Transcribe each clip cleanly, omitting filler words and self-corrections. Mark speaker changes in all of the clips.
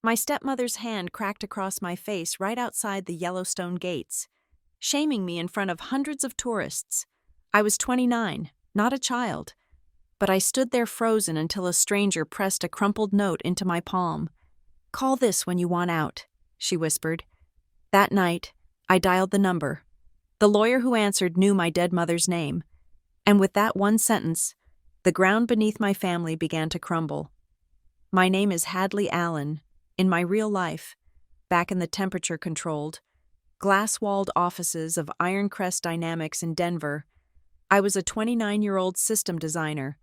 Speaker 1: My stepmother's hand cracked across my face right outside the Yellowstone gates, shaming me in front of hundreds of tourists. I was 29, not a child, but I stood there frozen until a stranger pressed a crumpled note into my palm. "Call this when you want out," she whispered. That night, I dialed the number. The lawyer who answered knew my dead mother's name, and with that one sentence, the ground beneath my family began to crumble. My name is Hadley Allen. In my real life, back in the temperature-controlled, glass-walled offices of Ironcrest Dynamics in Denver, I was a 29-year-old system designer.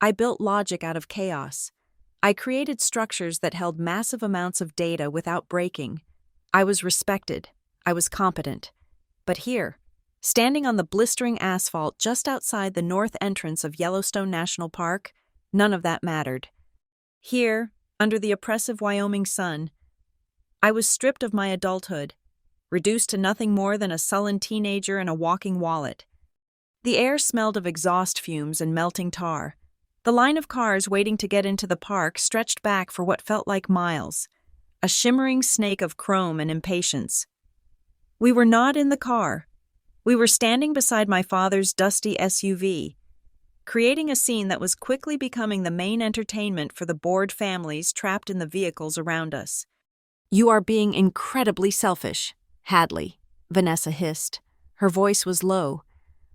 Speaker 1: I built logic out of chaos. I created structures that held massive amounts of data without breaking. I was respected. I was competent. But here, standing on the blistering asphalt just outside the north entrance of Yellowstone National Park, none of that mattered. Here, under the oppressive Wyoming sun, I was stripped of my adulthood, reduced to nothing more than a sullen teenager and a walking wallet. The air smelled of exhaust fumes and melting tar. The line of cars waiting to get into the park stretched back for what felt like miles, a shimmering snake of chrome and impatience. We were not in the car. We were standing beside my father's dusty SUV, creating a scene that was quickly becoming the main entertainment for the bored families trapped in the vehicles around us. "You are being incredibly selfish, Hadley," Vanessa hissed. Her voice was low,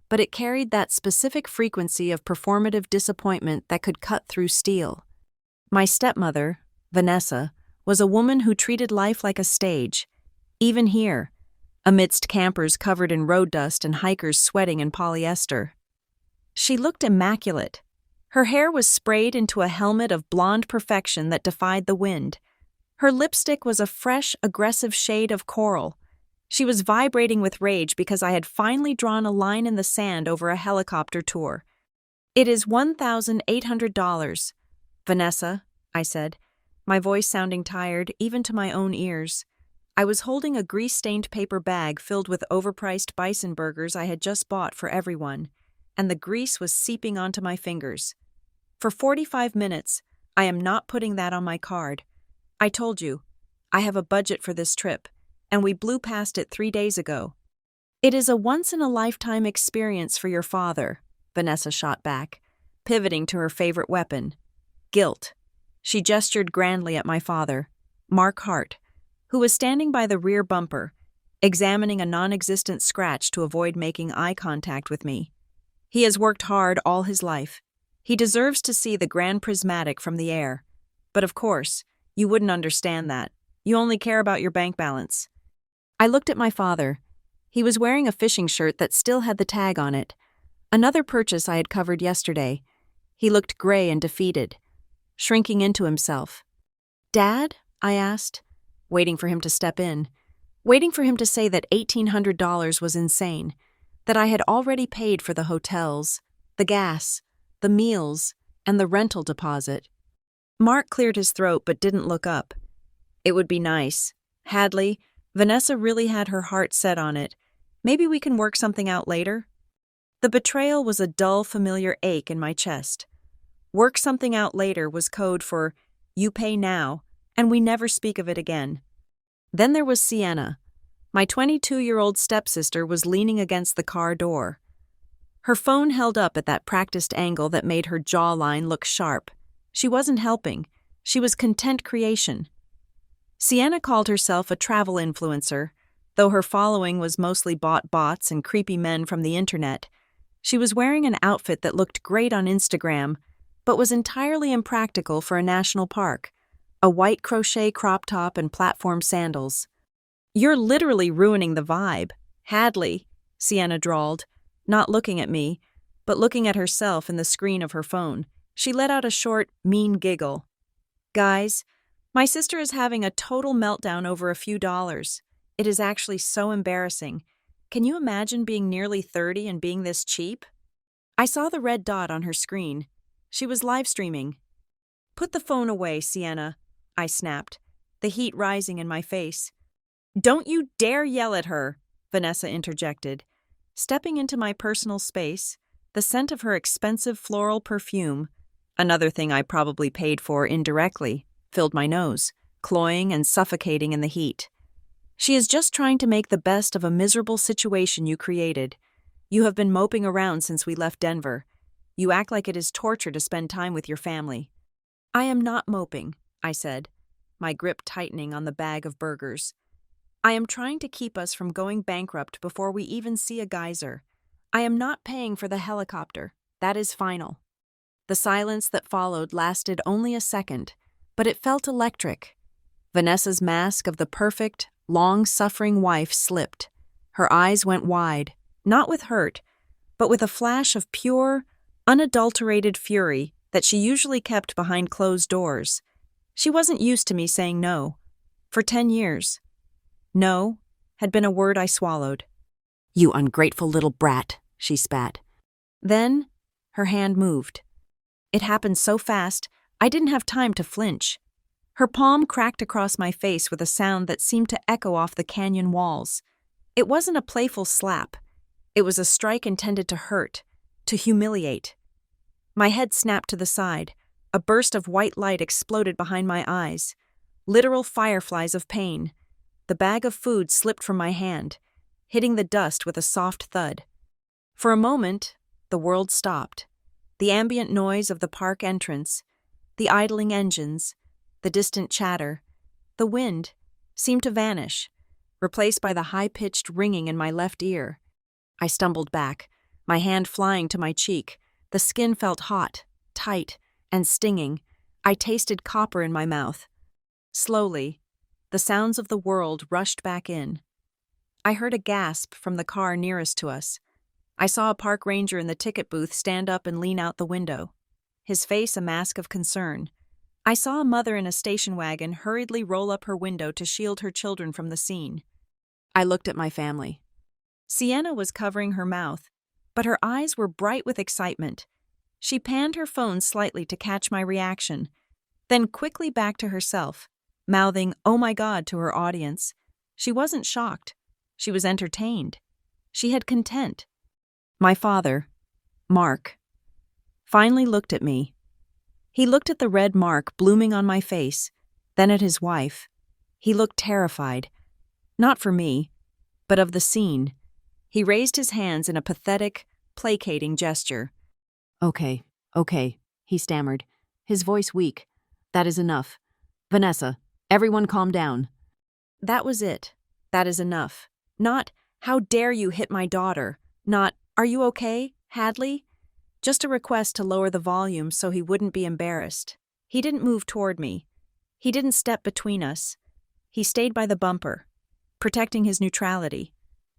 Speaker 1: but it carried that specific frequency of performative disappointment that could cut through steel. My stepmother, Vanessa, was a woman who treated life like a stage, even here, amidst campers covered in road dust and hikers sweating in polyester. She looked immaculate. Her hair was sprayed into a helmet of blonde perfection that defied the wind. Her lipstick was a fresh, aggressive shade of coral. She was vibrating with rage because I had finally drawn a line in the sand over a helicopter tour. "It is $1,800, Vanessa," I said, my voice sounding tired even to my own ears. I was holding a grease-stained paper bag filled with overpriced bison burgers I had just bought for everyone, and the grease was seeping onto my fingers. "For 45 minutes, I am not putting that on my card. I told you, I have a budget for this trip, and we blew past it 3 days ago." "It is a once-in-a-lifetime experience for your father," Vanessa shot back, pivoting to her favorite weapon, guilt. She gestured grandly at my father, Mark Hart, who was standing by the rear bumper, examining a non-existent scratch to avoid making eye contact with me. "He has worked hard all his life. He deserves to see the Grand Prismatic from the air. But of course, you wouldn't understand that. You only care about your bank balance." I looked at my father. He was wearing a fishing shirt that still had the tag on it, another purchase I had covered yesterday. He looked gray and defeated, shrinking into himself. "Dad?" I asked, waiting for him to step in, waiting for him to say that $1,800 was insane, that I had already paid for the hotels, the gas, the meals, and the rental deposit. Mark cleared his throat but didn't look up. "It would be nice. Hadley, Vanessa really had her heart set on it. Maybe we can work something out later?" The betrayal was a dull, familiar ache in my chest. Work something out later was code for you pay now, and we never speak of it again. Then there was Sienna. My 22-year-old stepsister was leaning against the car door. Her phone held up at that practiced angle that made her jawline look sharp. She wasn't helping. She was content creation. Sienna called herself a travel influencer, though her following was mostly bought bots and creepy men from the internet. She was wearing an outfit that looked great on Instagram, but was entirely impractical for a national park, a white crochet crop top and platform sandals. "You're literally ruining the vibe, Hadley," Sienna drawled, not looking at me, but looking at herself in the screen of her phone. She let out a short, mean giggle. "Guys, my sister is having a total meltdown over a few dollars. It is actually so embarrassing. Can you imagine being nearly 30 and being this cheap?" I saw the red dot on her screen. She was live streaming. "Put the phone away, Sienna," I snapped, the heat rising in my face. "Don't you dare yell at her," Vanessa interjected. Stepping into my personal space, the scent of her expensive floral perfume, another thing I probably paid for indirectly, filled my nose. cloying and suffocating in the heat. She is just trying to make the best of a miserable situation you created. You have been moping around since we left Denver. You act like it is torture to spend time with your family. I am not moping, I said, my grip tightening on the bag of burgers. I am trying to keep us from going bankrupt before we even see a geyser. I am not paying for the helicopter. That is final. The silence that followed lasted only a second, but it felt electric. Vanessa's mask of the perfect, long-suffering wife slipped. Her eyes went wide, not with hurt, but with a flash of pure, unadulterated fury that she usually kept behind closed doors. She wasn't used to me saying no. For 10 years. No had been a word I swallowed. "You ungrateful little brat," she spat. Then, her hand moved. It happened so fast, I didn't have time to flinch. Her palm cracked across my face with a sound that seemed to echo off the canyon walls. It wasn't a playful slap. It was a strike intended to hurt, to humiliate. My head snapped to the side. A burst of white light exploded behind my eyes. Literal fireflies of pain. The bag of food slipped from my hand, hitting the dust with a soft thud. For a moment, the world stopped. The ambient noise of the park entrance, the idling engines, the distant chatter, the wind seemed to vanish, replaced by the high-pitched ringing in my left ear. I stumbled back, my hand flying to my cheek. The skin felt hot, tight, and stinging. I tasted copper in my mouth. Slowly, the sounds of the world rushed back in. I heard a gasp from the car nearest to us. I saw a park ranger in the ticket booth stand up and lean out the window, his face a mask of concern. I saw a mother in a station wagon hurriedly roll up her window to shield her children from the scene. I looked at my family. Sienna was covering her mouth, but her eyes were bright with excitement. She panned her phone slightly to catch my reaction, then quickly back to herself, mouthing, "Oh my God," to her audience. She wasn't shocked. She was entertained. She had content. My father, Mark, finally looked at me. He looked at the red mark blooming on my face, then at his wife. He looked terrified. Not for me, but of the scene. He raised his hands in a pathetic, placating gesture. Okay, he stammered, his voice weak. That is enough. Vanessa, everyone calm down. That was it. That is enough. Not, how dare you hit my daughter. Not, are you okay, Hadley? Just a request to lower the volume so he wouldn't be embarrassed. He didn't move toward me. He didn't step between us. He stayed by the bumper, protecting his neutrality,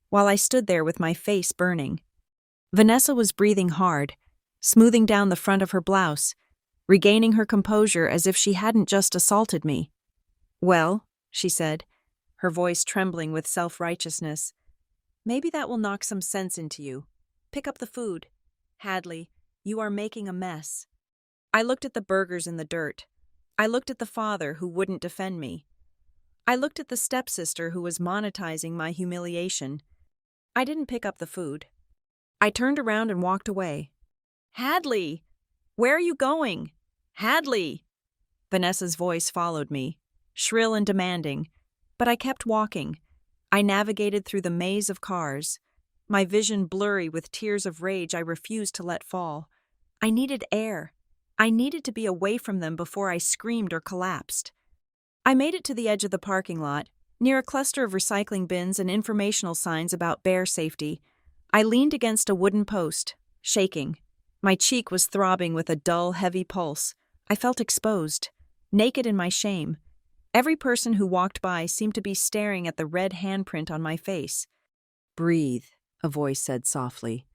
Speaker 1: while I stood there with my face burning. Vanessa was breathing hard, smoothing down the front of her blouse, regaining her composure as if she hadn't just assaulted me. "Well," she said, her voice trembling with self-righteousness, "maybe that will knock some sense into you. Pick up the food. Hadley, you are making a mess." I looked at the burgers in the dirt. I looked at the father who wouldn't defend me. I looked at the stepsister who was monetizing my humiliation. I didn't pick up the food. I turned around and walked away. "Hadley! Where are you going? Hadley!" Vanessa's voice followed me, shrill and demanding, but I kept walking. I navigated through the maze of cars, my vision blurry with tears of rage I refused to let fall. I needed air. I needed to be away from them before I screamed or collapsed. I made it to the edge of the parking lot, near a cluster of recycling bins and informational signs about bear safety. I leaned against a wooden post, shaking. My cheek was throbbing with a dull, heavy pulse. I felt exposed, naked in my shame. Every person who walked by seemed to be staring at the red handprint on my face. "Breathe," a voice said softly.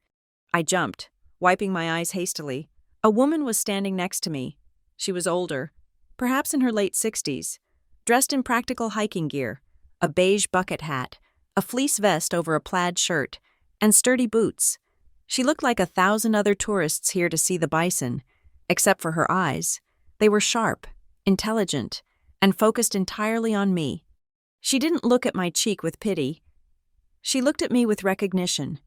Speaker 1: I jumped, wiping my eyes hastily. A woman was standing next to me. She was older, perhaps in her late 60s, dressed in practical hiking gear, a beige bucket hat, a fleece vest over a plaid shirt, and sturdy boots. She looked like 1,000 other tourists here to see the bison, except for her eyes. They were sharp, intelligent, and focused entirely on me. She didn't look at my cheek with pity. She looked at me with recognition.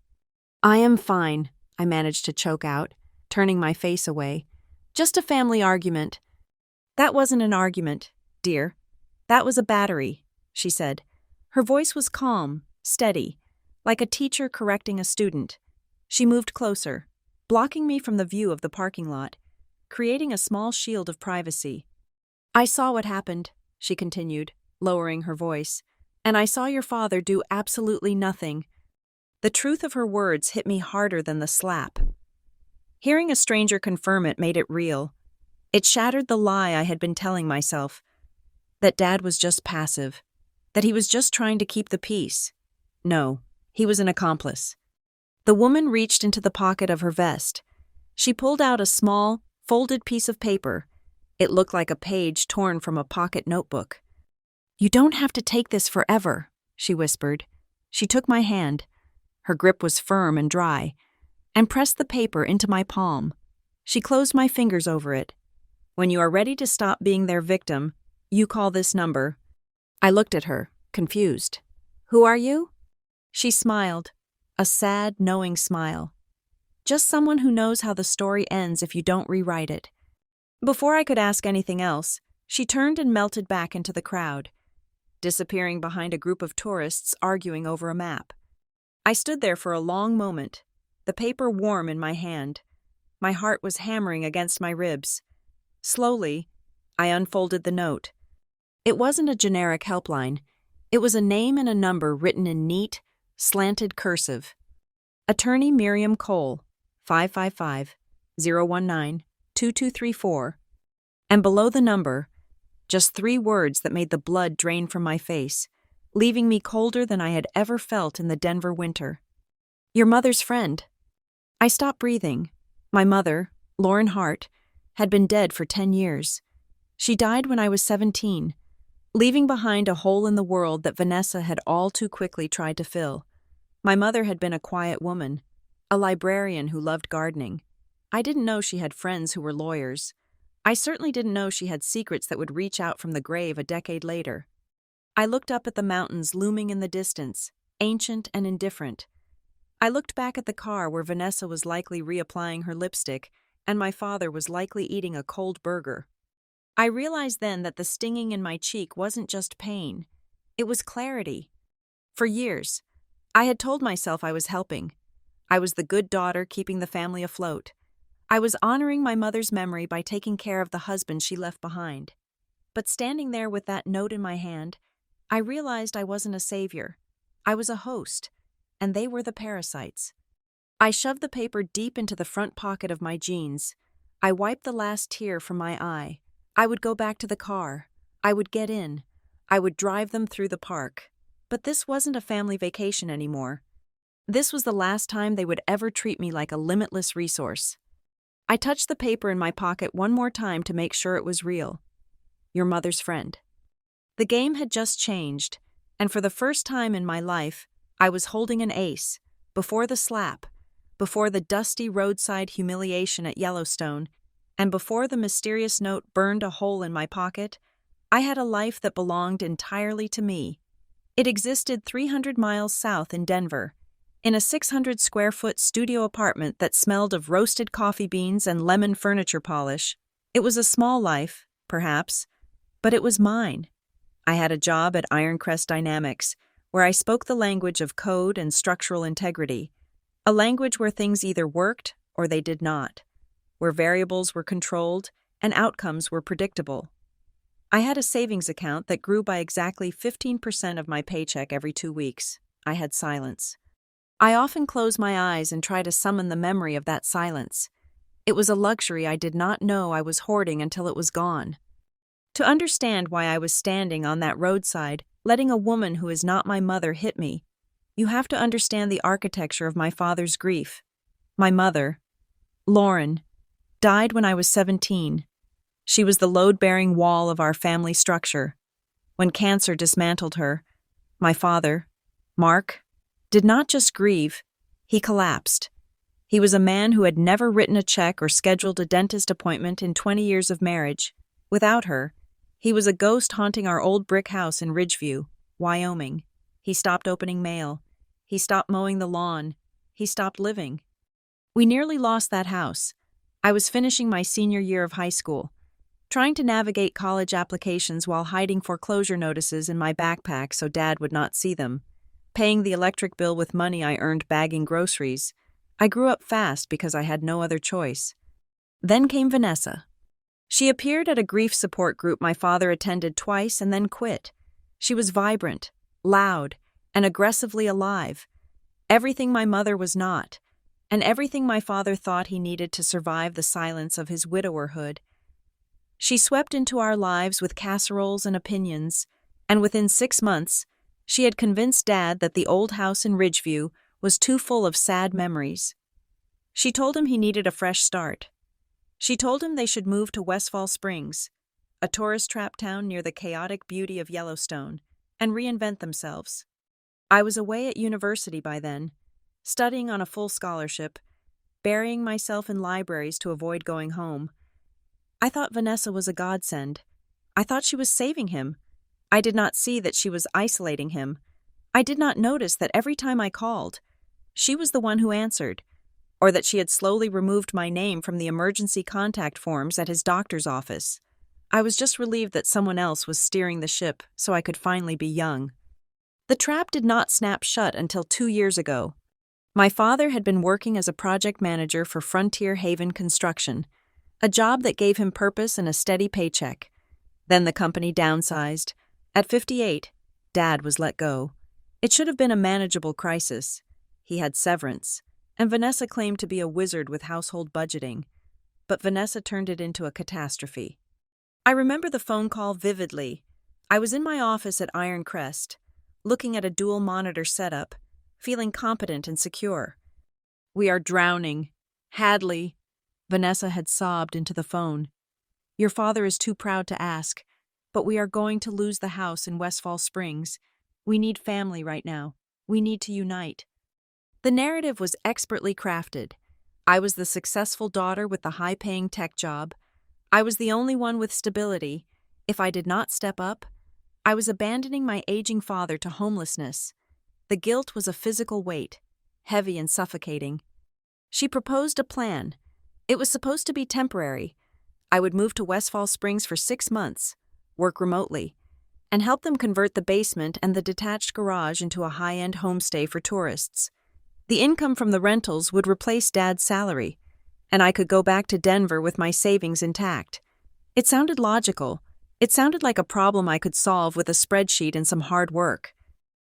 Speaker 1: "I am fine," I managed to choke out, turning my face away. "Just a family argument." "That wasn't an argument, dear. That was a battery, she said. Her voice was calm, steady, like a teacher correcting a student. She moved closer, blocking me from the view of the parking lot, creating a small shield of privacy. I saw what happened, she continued, lowering her voice, and I saw your father do absolutely nothing. The truth of her words hit me harder than the slap. Hearing a stranger confirm it made it real. It shattered the lie I had been telling myself, that Dad was just passive, that he was just trying to keep the peace. No, he was an accomplice. The woman reached into the pocket of her vest. She pulled out a small, folded piece of paper. It looked like a page torn from a pocket notebook. You don't have to take this forever, she whispered. She took my hand. Her grip was firm and dry, and pressed the paper into my palm. She closed my fingers over it. When you are ready to stop being their victim, you call this number. I looked at her, confused. Who are you? She smiled, a sad, knowing smile. Just someone who knows how the story ends if you don't rewrite it. Before I could ask anything else, she turned and melted back into the crowd, disappearing behind a group of tourists arguing over a map. I stood there for a long moment, the paper warm in my hand. My heart was hammering against my ribs. Slowly, I unfolded the note. It wasn't a generic helpline. It was a name and a number written in neat, slanted cursive. Attorney Miriam Cole, 555-019-2234. And below the number, just 3 words that made the blood drain from my face, leaving me colder than I had ever felt in the Denver winter. Your mother's friend. I stopped breathing. My mother, Lauren Hart, had been dead for 10 years. She died when I was 17, leaving behind a hole in the world that Vanessa had all too quickly tried to fill. My mother had been a quiet woman, a librarian who loved gardening. I didn't know she had friends who were lawyers. I certainly didn't know she had secrets that would reach out from the grave a decade later. I looked up at the mountains looming in the distance, ancient and indifferent. I looked back at the car where Vanessa was likely reapplying her lipstick and my father was likely eating a cold burger. I realized then that the stinging in my cheek wasn't just pain. It was clarity. For years, I had told myself I was helping. I was the good daughter keeping the family afloat. I was honoring my mother's memory by taking care of the husband she left behind. But standing there with that note in my hand, I realized I wasn't a savior. I was a host, and they were the parasites. I shoved the paper deep into the front pocket of my jeans. I wiped the last tear from my eye. I would go back to the car. I would get in. I would drive them through the park. But this wasn't a family vacation anymore. This was the last time they would ever treat me like a limitless resource. I touched the paper in my pocket one more time to make sure it was real. Your mother's friend. The game had just changed, and for the first time in my life, I was holding an ace, before the slap, before the dusty roadside humiliation at Yellowstone, and before the mysterious note burned a hole in my pocket. I had a life that belonged entirely to me. It existed 300 miles south in Denver, in a 600-square-foot studio apartment that smelled of roasted coffee beans and lemon furniture polish. It was a small life, perhaps, but it was mine. I had a job at Ironcrest Dynamics, where I spoke the language of code and structural integrity, a language where things either worked or they did not, where variables were controlled and outcomes were predictable. I had a savings account that grew by exactly 15% of my paycheck every 2 weeks. I had silence. I often close my eyes and try to summon the memory of that silence. It was a luxury I did not know I was hoarding until it was gone. To understand why I was standing on that roadside, letting a woman who is not my mother hit me, you have to understand the architecture of my father's grief. My mother, Lauren, died when I was 17. She was the load-bearing wall of our family structure. When cancer dismantled her, my father, Mark, did not just grieve, he collapsed. He was a man who had never written a check or scheduled a dentist appointment in 20 years of marriage. Without her, he was a ghost haunting our old brick house in Ridgeview, Wyoming. He stopped opening mail. He stopped mowing the lawn. He stopped living. We nearly lost that house. I was finishing my senior year of high school. trying to navigate college applications while hiding foreclosure notices in my backpack so Dad would not see them, paying the electric bill with money I earned bagging groceries. I grew up fast because I had no other choice. Then came Vanessa. She appeared at a grief support group my father attended twice and then quit. She was vibrant, loud, and aggressively alive. Everything my mother was not, and everything my father thought he needed to survive the silence of his widowerhood. She swept into our lives with casseroles and opinions, and within 6 months, she had convinced Dad that the old house in Ridgeview was too full of sad memories. She told him he needed a fresh start. She told him they should move to Westfall Springs, a tourist trap town near the chaotic beauty of Yellowstone, and reinvent themselves. I was away at university by then, studying on a full scholarship, burying myself in libraries to avoid going home. I thought Vanessa was a godsend. I thought she was saving him. I did not see that she was isolating him. I did not notice that every time I called, she was the one who answered, or that she had slowly removed my name from the emergency contact forms at his doctor's office. I was just relieved that someone else was steering the ship so I could finally be young. The trap did not snap shut until 2 years ago. My father had been working as a project manager for Frontier Haven Construction, a job that gave him purpose and a steady paycheck. Then the company downsized. At 58, Dad was let go. It should have been a manageable crisis. He had severance, and Vanessa claimed to be a wizard with household budgeting. But Vanessa turned it into a catastrophe. I remember the phone call vividly. I was in my office at Iron Crest, looking at a dual monitor setup, feeling competent and secure. "We are drowning. Hadley," Vanessa had sobbed into the phone. "Your father is too proud to ask, but we are going to lose the house in Westfall Springs. We need family right now. We need to unite." The narrative was expertly crafted. I was the successful daughter with the high-paying tech job. I was the only one with stability. If I did not step up, I was abandoning my aging father to homelessness. The guilt was a physical weight, heavy and suffocating. She proposed a plan. It was supposed to be temporary. I would move to Westfall Springs for 6 months, work remotely, and help them convert the basement and the detached garage into a high-end homestay for tourists. The income from the rentals would replace Dad's salary, and I could go back to Denver with my savings intact. It sounded logical. It sounded like a problem I could solve with a spreadsheet and some hard work.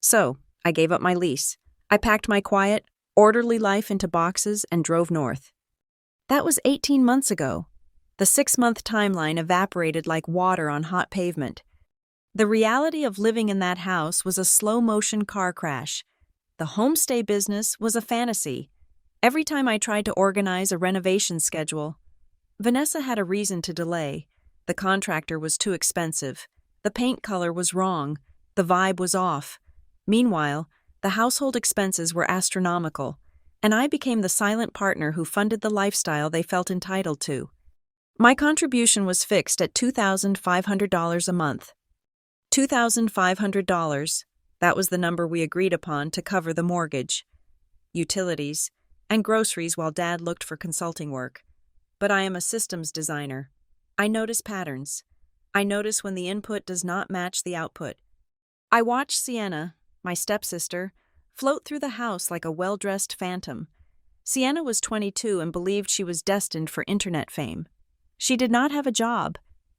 Speaker 1: So, I gave up my lease. I packed my quiet, orderly life into boxes and drove north. That was 18 months ago. The 6-month timeline evaporated like water on hot pavement. The reality of living in that house was a slow-motion car crash. The homestay business was a fantasy. Every time I tried to organize a renovation schedule, Vanessa had a reason to delay. The contractor was too expensive. The paint color was wrong. The vibe was off. Meanwhile, the household expenses were astronomical, and I became the silent partner who funded the lifestyle they felt entitled to. My contribution was fixed at $2,500 a month. $2,500, that was the number we agreed upon to cover the mortgage, utilities, and groceries while Dad looked for consulting work. But I am a systems designer. I notice patterns. I notice when the input does not match the output. I watch Sienna, my stepsister, float through the house like a well-dressed phantom. Sienna was 22 and believed she was destined for internet fame. She did not have a job.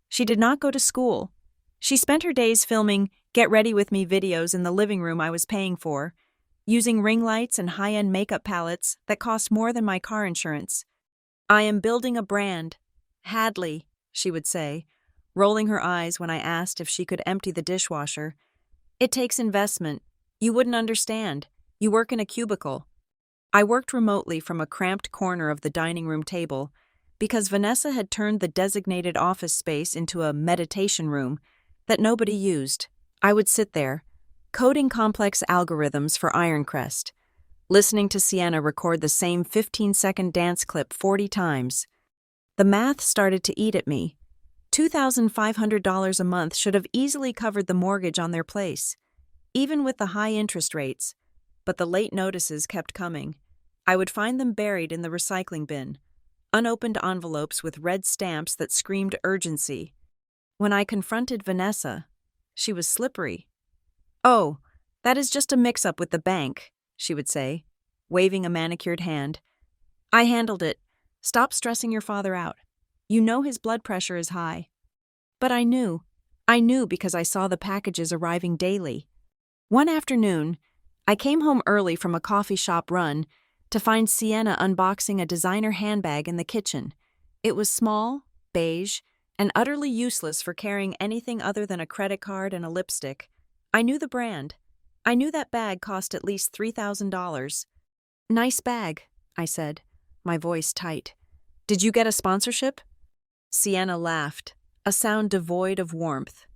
Speaker 1: She did not go to school. She spent her days filming Get Ready With Me videos in the living room I was paying for, using ring lights and high-end makeup palettes that cost more than my car insurance. "I am building a brand. Hadley," she would say, rolling her eyes when I asked if she could empty the dishwasher. "It takes investment. You wouldn't understand. You work in a cubicle." I worked remotely from a cramped corner of the dining room table because Vanessa had turned the designated office space into a meditation room that nobody used. I would sit there, coding complex algorithms for Ironcrest, listening to Sienna record the same 15-second dance clip 40 times. The math started to eat at me. $2,500 a month should have easily covered the mortgage on their place, even with the high interest rates, but the late notices kept coming. I would find them buried in the recycling bin, unopened envelopes with red stamps that screamed urgency. When I confronted Vanessa, she was slippery. "Oh, that is just a mix-up with the bank," she would say, waving a manicured hand. "I handled it. Stop stressing your father out. You know his blood pressure is high." But I knew because I saw the packages arriving daily. One afternoon, I came home early from a coffee shop run to find Sienna unboxing a designer handbag in the kitchen. It was small, beige, and utterly useless for carrying anything other than a credit card and a lipstick. I knew the brand. I knew that bag cost at least $3,000. "Nice bag," I said, my voice tight. "Did you get a sponsorship?" Sienna laughed, a sound devoid of warmth.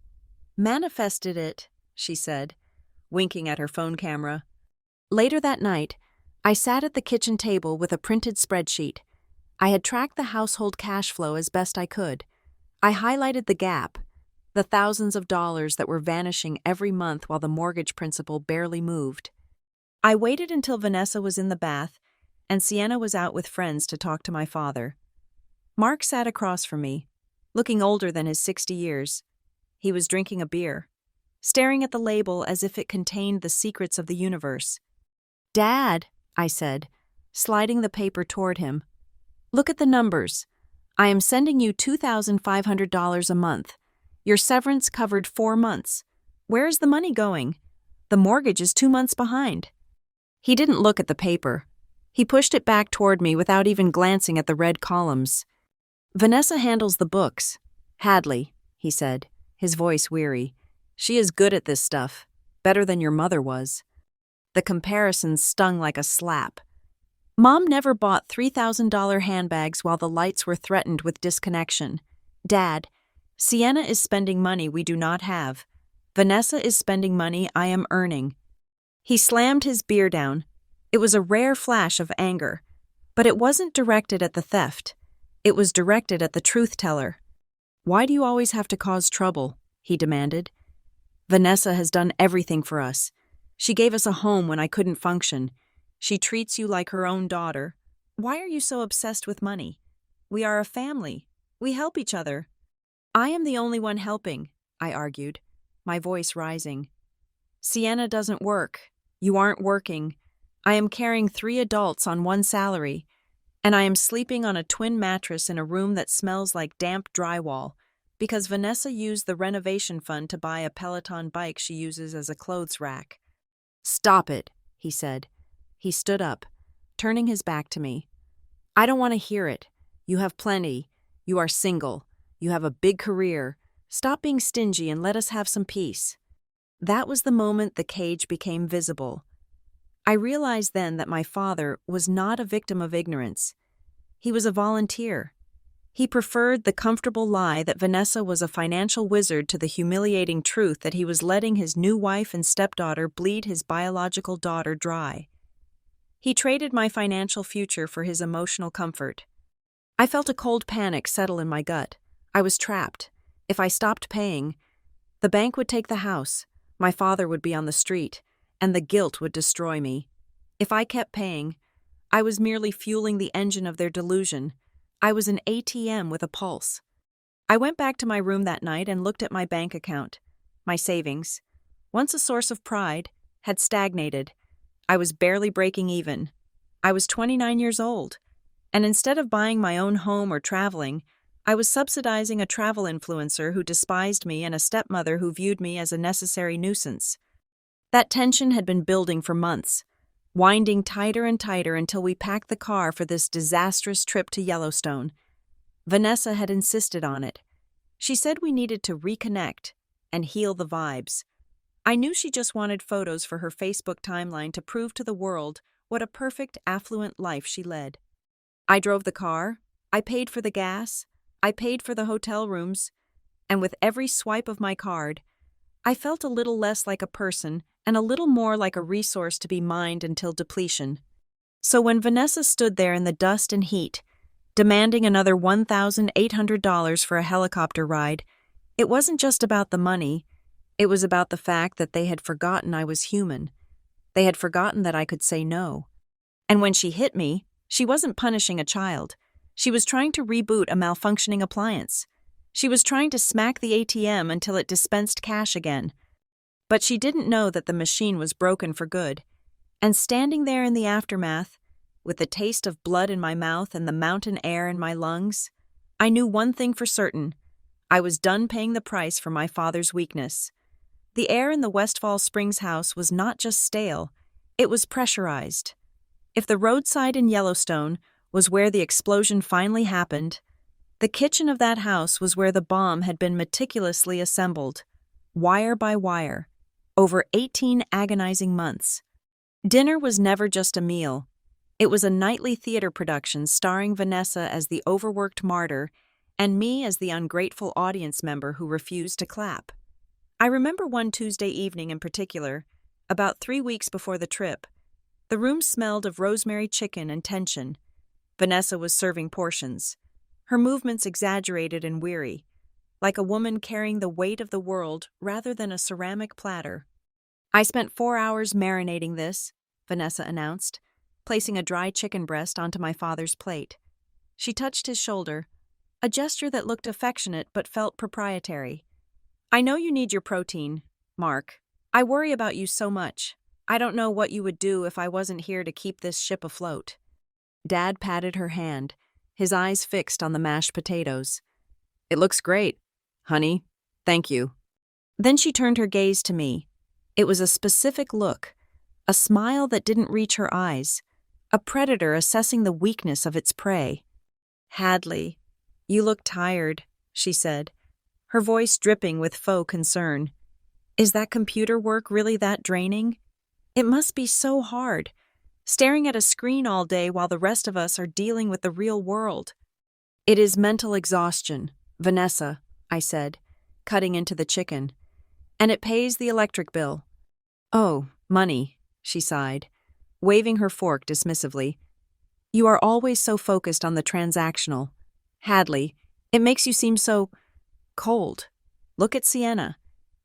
Speaker 1: "Manifested it," she said, winking at her phone camera. Later that night, I sat at the kitchen table with a printed spreadsheet. I had tracked the household cash flow as best I could. I highlighted the gap, the thousands of dollars that were vanishing every month while the mortgage principal barely moved. I waited until Vanessa was in the bath and Sienna was out with friends to talk to my father. Mark sat across from me, looking older than his 60 years. He was drinking a beer, staring at the label as if it contained the secrets of the universe. "Dad," I said, sliding the paper toward him, "look at the numbers. I am sending you $2,500 a month. Your severance covered 4 months. Where is the money going? The mortgage is 2 months behind." He didn't look at the paper. He pushed it back toward me without even glancing at the red columns. "Vanessa handles the books. Hadley," he said, his voice weary. "She is good at this stuff, better than your mother was." The comparison stung like a slap. Mom never bought $3,000 handbags while the lights were threatened with disconnection. "Dad, Sienna is spending money we do not have. Vanessa is spending money I am earning." He slammed his beer down. It was a rare flash of anger, but it wasn't directed at the theft. It was directed at the truth-teller. "Why do you always have to cause trouble?" he demanded. "Vanessa has done everything for us. She gave us a home when I couldn't function. She treats you like her own daughter. Why are you so obsessed with money? We are a family. We help each other." "I am the only one helping," I argued, my voice rising. "Sienna doesn't work. You aren't working. I am carrying 3 adults on 1 salary, and I am sleeping on a twin mattress in a room that smells like damp drywall because Vanessa used the renovation fund to buy a Peloton bike she uses as a clothes rack." "Stop it," he said. He stood up, turning his back to me. "I don't want to hear it. You have plenty. You are single. You have a big career. Stop being stingy and let us have some peace." That was the moment the cage became visible. I realized then that my father was not a victim of ignorance. He was a volunteer. He preferred the comfortable lie that Vanessa was a financial wizard to the humiliating truth that he was letting his new wife and stepdaughter bleed his biological daughter dry. He traded my financial future for his emotional comfort. I felt a cold panic settle in my gut. I was trapped. If I stopped paying, the bank would take the house, my father would be on the street, and the guilt would destroy me. If I kept paying, I was merely fueling the engine of their delusion. I was an ATM with a pulse. I went back to my room that night and looked at my bank account. My savings, once a source of pride, had stagnated. I was barely breaking even. I was 29 years old, and instead of buying my own home or traveling, I was subsidizing a travel influencer who despised me and a stepmother who viewed me as a necessary nuisance. That tension had been building for months, winding tighter and tighter until we packed the car for this disastrous trip to Yellowstone. Vanessa had insisted on it. She said we needed to reconnect and heal the vibes. I knew she just wanted photos for her Facebook timeline to prove to the world what a perfect, affluent life she led. I drove the car, I paid for the gas, I paid for the hotel rooms, and with every swipe of my card, I felt a little less like a person and a little more like a resource to be mined until depletion. So when Vanessa stood there in the dust and heat, demanding another $1,800 for a helicopter ride, it wasn't just about the money, it was about the fact that they had forgotten I was human. They had forgotten that I could say no. And when she hit me, she wasn't punishing a child. She was trying to reboot a malfunctioning appliance. She was trying to smack the ATM until it dispensed cash again. But she didn't know that the machine was broken for good. And standing there in the aftermath, with the taste of blood in my mouth and the mountain air in my lungs, I knew one thing for certain. I was done paying the price for my father's weakness. The air in the Westfall Springs house was not just stale, it was pressurized. If the roadside in Yellowstone was where the explosion finally happened, the kitchen of that house was where the bomb had been meticulously assembled, wire by wire, over 18 agonizing months. Dinner was never just a meal. It was a nightly theater production starring Vanessa as the overworked martyr and me as the ungrateful audience member who refused to clap. I remember one Tuesday evening in particular, about 3 weeks before the trip. The room smelled of rosemary chicken and tension. Vanessa was serving portions, her movements exaggerated and weary, like a woman carrying the weight of the world rather than a ceramic platter. "I spent 4 hours marinating this," Vanessa announced, placing a dry chicken breast onto my father's plate. She touched his shoulder, a gesture that looked affectionate but felt proprietary. "I know you need your protein, Mark. I worry about you so much. I don't know what you would do if I wasn't here to keep this ship afloat." Dad patted her hand, his eyes fixed on the mashed potatoes. "It looks great, honey. Thank you." Then she turned her gaze to me. It was a specific look, a smile that didn't reach her eyes, a predator assessing the weakness of its prey. "Hadley, you look tired," she said, her voice dripping with faux concern. "Is that computer work really that draining? It must be so hard, staring at a screen all day while the rest of us are dealing with the real world." "It is mental exhaustion, Vanessa," I said, cutting into the chicken. "And it pays the electric bill." "Oh, money," she sighed, waving her fork dismissively. "You are always so focused on the transactional. Hadley, it makes you seem so cold. Look at Sienna.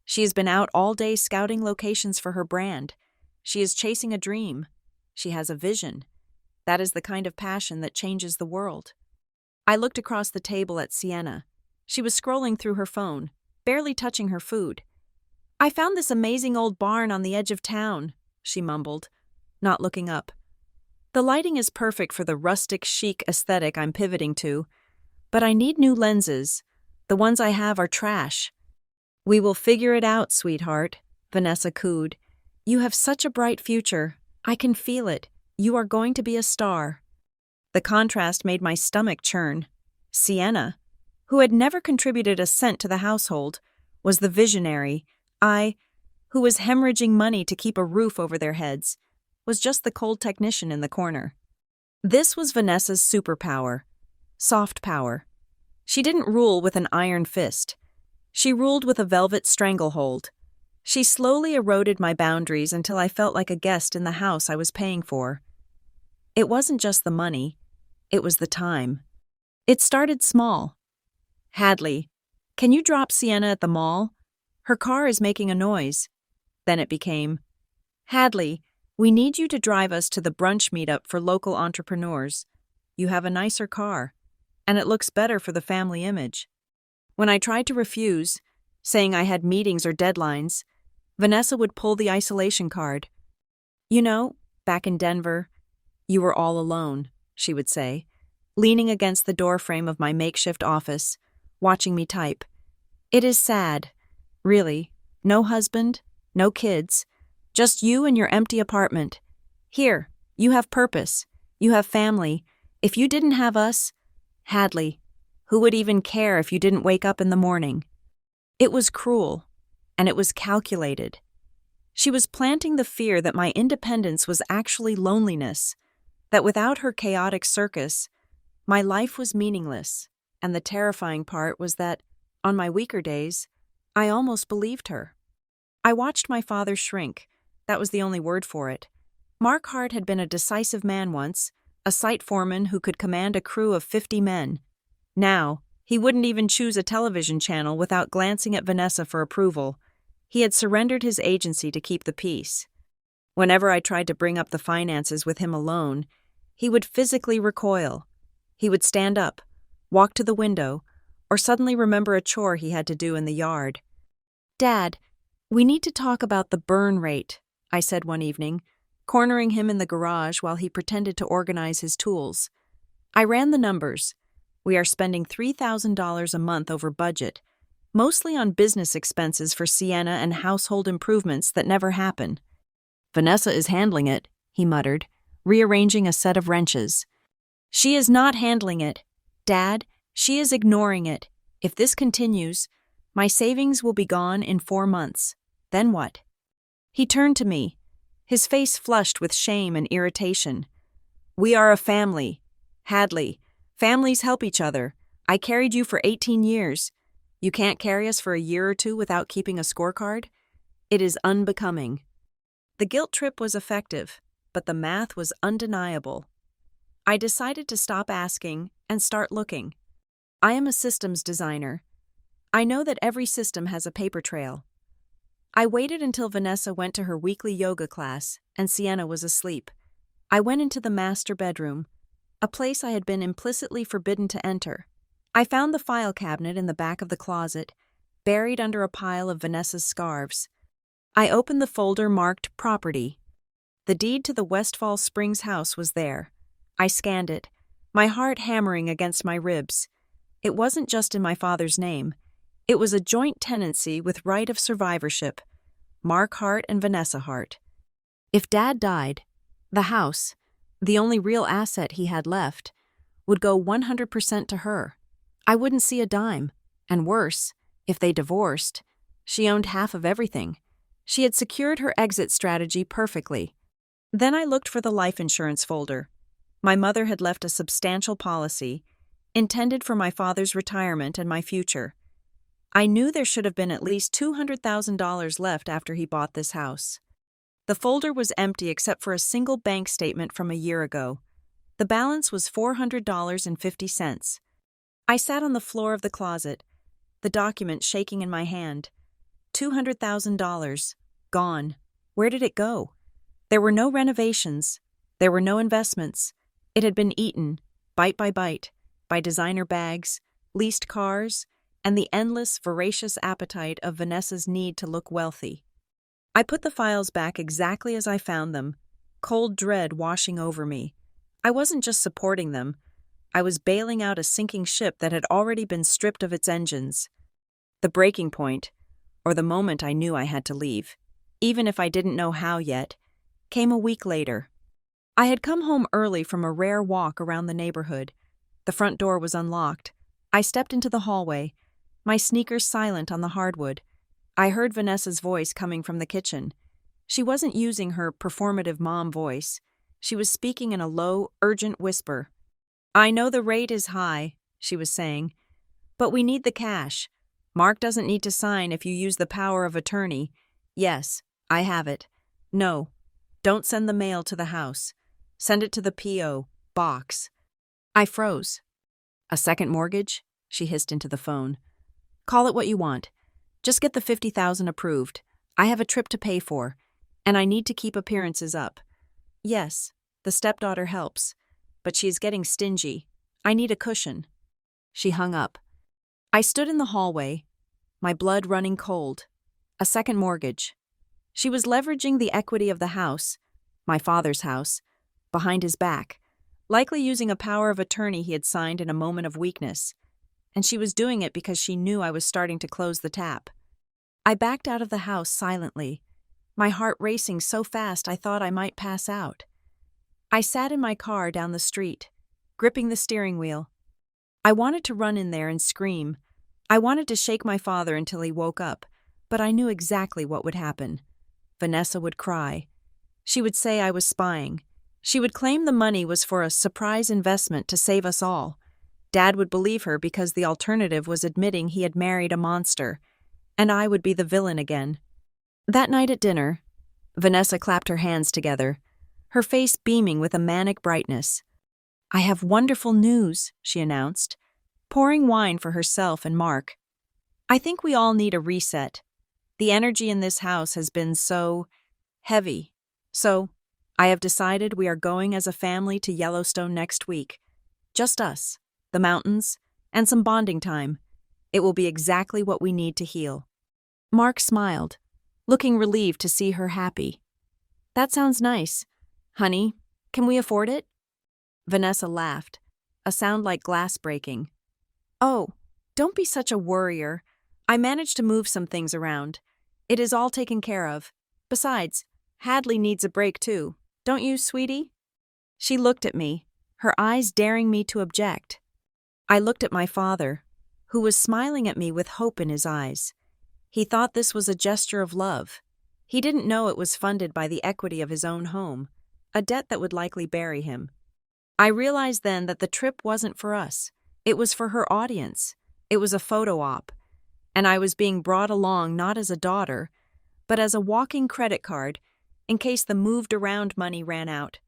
Speaker 1: She has been out all day scouting locations for her brand. She is chasing a dream. She has a vision. That is the kind of passion that changes the world." I looked across the table at Sienna. She was scrolling through her phone, barely touching her food. "I found this amazing old barn on the edge of town," she mumbled, not looking up. "The lighting is perfect for the rustic chic aesthetic I'm pivoting to, but I need new lenses. The ones I have are trash." "We will figure it out, sweetheart," Vanessa cooed. "You have such a bright future. I can feel it. You are going to be a star." The contrast made my stomach churn. Sienna, who had never contributed a cent to the household, was the visionary. I, who was hemorrhaging money to keep a roof over their heads, was just the cold technician in the corner. This was Vanessa's superpower. Soft power. She didn't rule with an iron fist. She ruled with a velvet stranglehold. She slowly eroded my boundaries until I felt like a guest in the house I was paying for. It wasn't just the money, it was the time. It started small. "Hadley, can you drop Sienna at the mall? Her car is making a noise." Then it became, "Hadley, we need you to drive us to the brunch meetup for local entrepreneurs. You have a nicer car, and it looks better for the family image." When I tried to refuse, saying I had meetings or deadlines, Vanessa would pull the isolation card. "You know, back in Denver, you were all alone," she would say, leaning against the doorframe of my makeshift office, watching me type. "It is sad, really. No husband, no kids, just you and your empty apartment. Here, you have purpose, you have family. If you didn't have us, Hadley, who would even care if you didn't wake up in the morning?" It was cruel, and it was calculated. She was planting the fear that my independence was actually loneliness, that without her chaotic circus, my life was meaningless, and the terrifying part was that, on my weaker days, I almost believed her. I watched my father shrink. That was the only word for it. Mark Hart had been a decisive man once, a site foreman who could command a crew of 50 men. Now, he wouldn't even choose a television channel without glancing at Vanessa for approval. He had surrendered his agency to keep the peace. Whenever I tried to bring up the finances with him alone, he would physically recoil. He would stand up, walk to the window, or suddenly remember a chore he had to do in the yard. "Dad, we need to talk about the burn rate," I said one evening, cornering him in the garage while he pretended to organize his tools. I ran the numbers. We are spending $3,000 a month over budget, mostly on business expenses for Sienna and household improvements that never happen. "Vanessa is handling it," he muttered, rearranging a set of wrenches. "She is not handling it. Dad, she is ignoring it. If this continues, my savings will be gone in 4 months. Then what?" He turned to me, his face flushed with shame and irritation. "We are a family. Hadley, families help each other. I carried you for 18 years. You can't carry us for a year or two without keeping a scorecard? It is unbecoming." The guilt trip was effective, but the math was undeniable. I decided to stop asking and start looking. I am a systems designer. I know that every system has a paper trail. I waited until Vanessa went to her weekly yoga class and Sienna was asleep. I went into the master bedroom, a place I had been implicitly forbidden to enter. I found the file cabinet in the back of the closet, buried under a pile of Vanessa's scarves. I opened the folder marked Property. The deed to the Westfall Springs house was there. I scanned it, my heart hammering against my ribs. It wasn't just in my father's name. It was a joint tenancy with right of survivorship, Mark Hart and Vanessa Hart. If Dad died, the house, the only real asset he had left, would go 100% to her. I wouldn't see a dime, and worse, if they divorced, she owned half of everything. She had secured her exit strategy perfectly. Then I looked for the life insurance folder. My mother had left a substantial policy, intended for my father's retirement and my future. I knew there should have been at least $200,000 left after he bought this house. The folder was empty except for a single bank statement from a year ago. The balance was $400.50. I sat on the floor of the closet, the document shaking in my hand. $200,000. Gone. Where did it go? There were no renovations. There were no investments. It had been eaten, bite, by designer bags, leased cars, and the endless, voracious appetite of Vanessa's need to look wealthy. I put the files back exactly as I found them, cold dread washing over me. I wasn't just supporting them. I was bailing out a sinking ship that had already been stripped of its engines. The breaking point, or the moment I knew I had to leave, even if I didn't know how yet, came a week later. I had come home early from a rare walk around the neighborhood. The front door was unlocked. I stepped into the hallway, my sneakers silent on the hardwood. I heard Vanessa's voice coming from the kitchen. She wasn't using her performative mom voice. She was speaking in a low, urgent whisper. "I know the rate is high," she was saying, "but we need the cash. Mark doesn't need to sign if you use the power of attorney. Yes, I have it. No, don't send the mail to the house. Send it to the P.O. box." I froze. "A second mortgage?" she hissed into the phone. "Call it what you want. Just get the $50,000 approved. I have a trip to pay for, and I need to keep appearances up. Yes, the stepdaughter helps, but she's getting stingy. I need a cushion." She hung up. I stood in the hallway, my blood running cold. A second mortgage. She was leveraging the equity of the house, my father's house, behind his back, likely using a power of attorney he had signed in a moment of weakness. And she was doing it because she knew I was starting to close the tap. I backed out of the house silently, my heart racing so fast I thought I might pass out. I sat in my car down the street, gripping the steering wheel. I wanted to run in there and scream. I wanted to shake my father until he woke up, but I knew exactly what would happen. Vanessa would cry. She would say I was spying. She would claim the money was for a surprise investment to save us all. Dad would believe her because the alternative was admitting he had married a monster, and I would be the villain again. That night at dinner, Vanessa clapped her hands together, her face beaming with a manic brightness. "I have wonderful news," she announced, pouring wine for herself and Mark. "I think we all need a reset. The energy in this house has been so heavy. So, I have decided we are going as a family to Yellowstone next week. Just us, the mountains, and some bonding time. It will be exactly what we need to heal." Mark smiled, looking relieved to see her happy. "That sounds nice. Honey, can we afford it?" Vanessa laughed, a sound like glass breaking. "Oh, don't be such a worrier. I managed to move some things around. It is all taken care of. Besides, Hadley needs a break too. Don't you, sweetie?" She looked at me, her eyes daring me to object. I looked at my father, who was smiling at me with hope in his eyes. He thought this was a gesture of love. He didn't know it was funded by the equity of his own home, a debt that would likely bury him. I realized then that the trip wasn't for us. It was for her audience. It was a photo op. And I was being brought along not as a daughter, but as a walking credit card in case the moved around money ran out.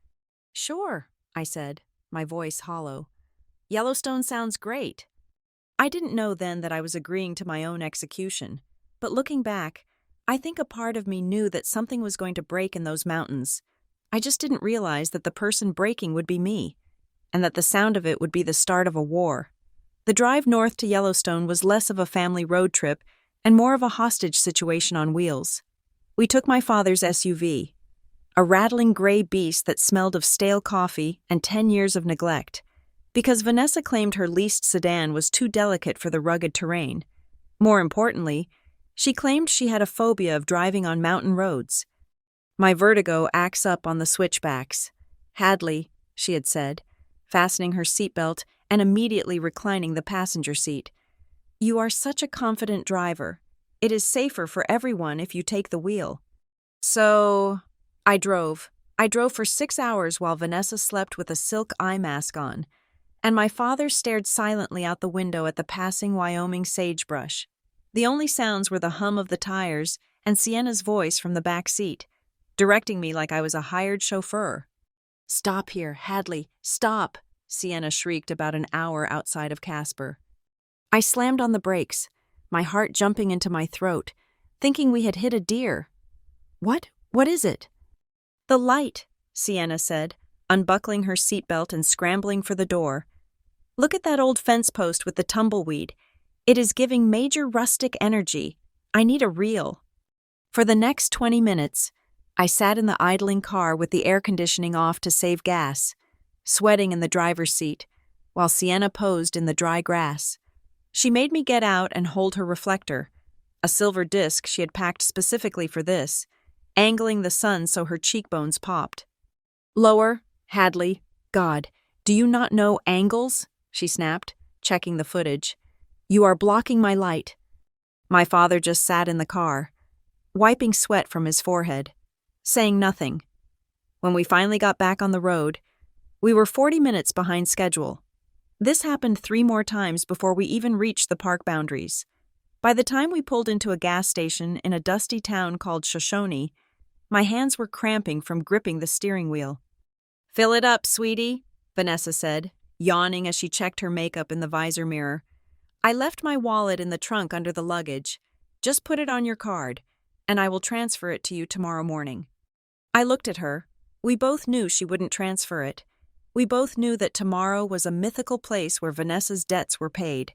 Speaker 1: "Sure," I said, my voice hollow. "Yellowstone sounds great." I didn't know then that I was agreeing to my own execution, but looking back, I think a part of me knew that something was going to break in those mountains. I just didn't realize that the person breaking would be me, and that the sound of it would be the start of a war. The drive north to Yellowstone was less of a family road trip and more of a hostage situation on wheels. We took my father's SUV, a rattling gray beast that smelled of stale coffee and 10 years of neglect, because Vanessa claimed her leased sedan was too delicate for the rugged terrain. More importantly, she claimed she had a phobia of driving on mountain roads. "My vertigo acts up on the switchbacks. Hadley," she had said, fastening her seatbelt and immediately reclining the passenger seat. "You are such a confident driver. It is safer for everyone if you take the wheel." So, I drove. I drove for 6 hours while Vanessa slept with a silk eye mask on, and my father stared silently out the window at the passing Wyoming sagebrush. The only sounds were the hum of the tires and Sienna's voice from the back seat, directing me like I was a hired chauffeur. "Stop here, Hadley, stop," Sienna shrieked about an hour outside of Casper. I slammed on the brakes, my heart jumping into my throat, thinking we had hit a deer. What is it?" "The light," Sienna said, unbuckling her seatbelt and scrambling for the door. "Look at that old fence post with the tumbleweed. It is giving major rustic energy. I need a reel." For the next 20 minutes, I sat in the idling car with the air conditioning off to save gas, sweating in the driver's seat, while Sienna posed in the dry grass. She made me get out and hold her reflector, a silver disc she had packed specifically for this, angling the sun so her cheekbones popped. "Lower, Hadley. God, do you not know angles?" she snapped, checking the footage. "You are blocking my light." My father just sat in the car, wiping sweat from his forehead, saying nothing. When we finally got back on the road, we were 40 minutes behind schedule. This happened 3 more times before we even reached the park boundaries. By the time we pulled into a gas station in a dusty town called Shoshone, my hands were cramping from gripping the steering wheel. "Fill it up, sweetie," Vanessa said, yawning as she checked her makeup in the visor mirror. "I left my wallet in the trunk under the luggage. Just put it on your card, and I will transfer it to you tomorrow morning." I looked at her. We both knew she wouldn't transfer it. We both knew that tomorrow was a mythical place where Vanessa's debts were paid.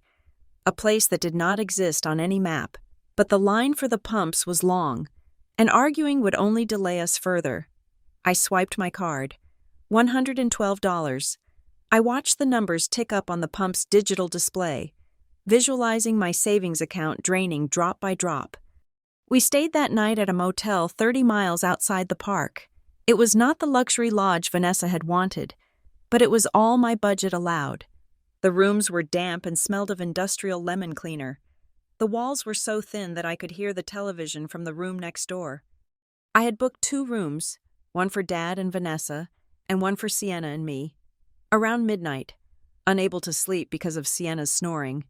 Speaker 1: A place that did not exist on any map, but the line for the pumps was long, and arguing would only delay us further. I swiped my card. $112. I watched the numbers tick up on the pump's digital display, visualizing my savings account draining drop by drop. We stayed that night at a motel 30 miles outside the park. It was not the luxury lodge Vanessa had wanted, but it was all my budget allowed. The rooms were damp and smelled of industrial lemon cleaner. The walls were so thin that I could hear the television from the room next door. I had booked 2 rooms, one for Dad and Vanessa, and one for Sienna and me. Around midnight, unable to sleep because of Sienna's snoring,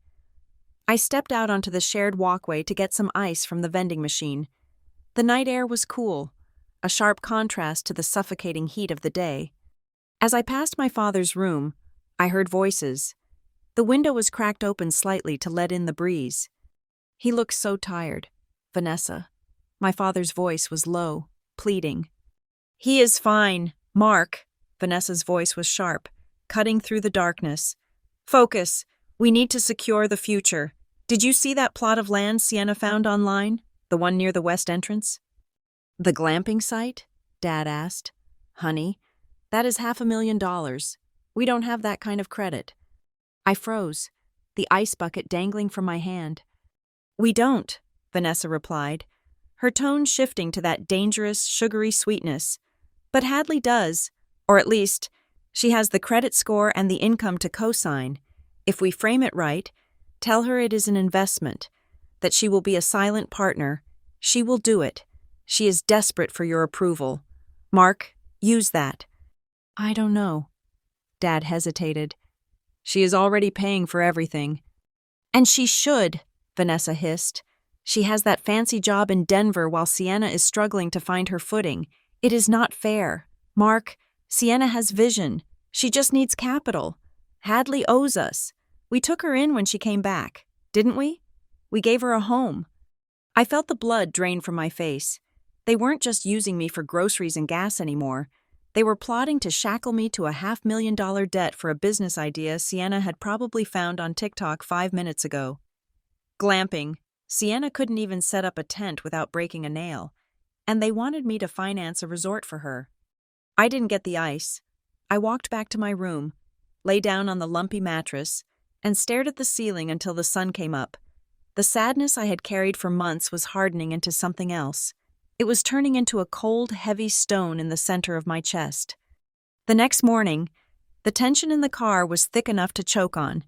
Speaker 1: I stepped out onto the shared walkway to get some ice from the vending machine. The night air was cool, a sharp contrast to the suffocating heat of the day. As I passed my father's room, I heard voices. The window was cracked open slightly to let in the breeze. "He looks so tired, Vanessa." My father's voice was low, pleading. "He is fine, Mark." Vanessa's voice was sharp, cutting through the darkness. Focus. We need to secure the future. Did you see that plot of land Sienna found online? The one near the west entrance? The glamping site? Dad asked. Honey, that is $500,000. We don't have that kind of credit. I froze, the ice bucket dangling from my hand. We don't, Vanessa replied, her tone shifting to that dangerous, sugary sweetness. But Hadley does, or at least, she has the credit score and the income to co-sign. If we frame it right, tell her it is an investment, that she will be a silent partner. She will do it. She is desperate for your approval. Mark, use that. I don't know. Dad hesitated. She is already paying for everything. And she should, Vanessa hissed. She has that fancy job in Denver while Sienna is struggling to find her footing. It is not fair. Mark, Sienna has vision. She just needs capital. Hadley owes us. We took her in when she came back, didn't we? We gave her a home. I felt the blood drain from my face. They weren't just using me for groceries and gas anymore. They were plotting to shackle me to a $500,000 debt for a business idea Sienna had probably found on TikTok 5 minutes ago. Glamping. Sienna couldn't even set up a tent without breaking a nail, and they wanted me to finance a resort for her. I didn't get the ice. I walked back to my room, lay down on the lumpy mattress, and stared at the ceiling until the sun came up. The sadness I had carried for months was hardening into something else. It was turning into a cold, heavy stone in the center of my chest. The next morning, the tension in the car was thick enough to choke on.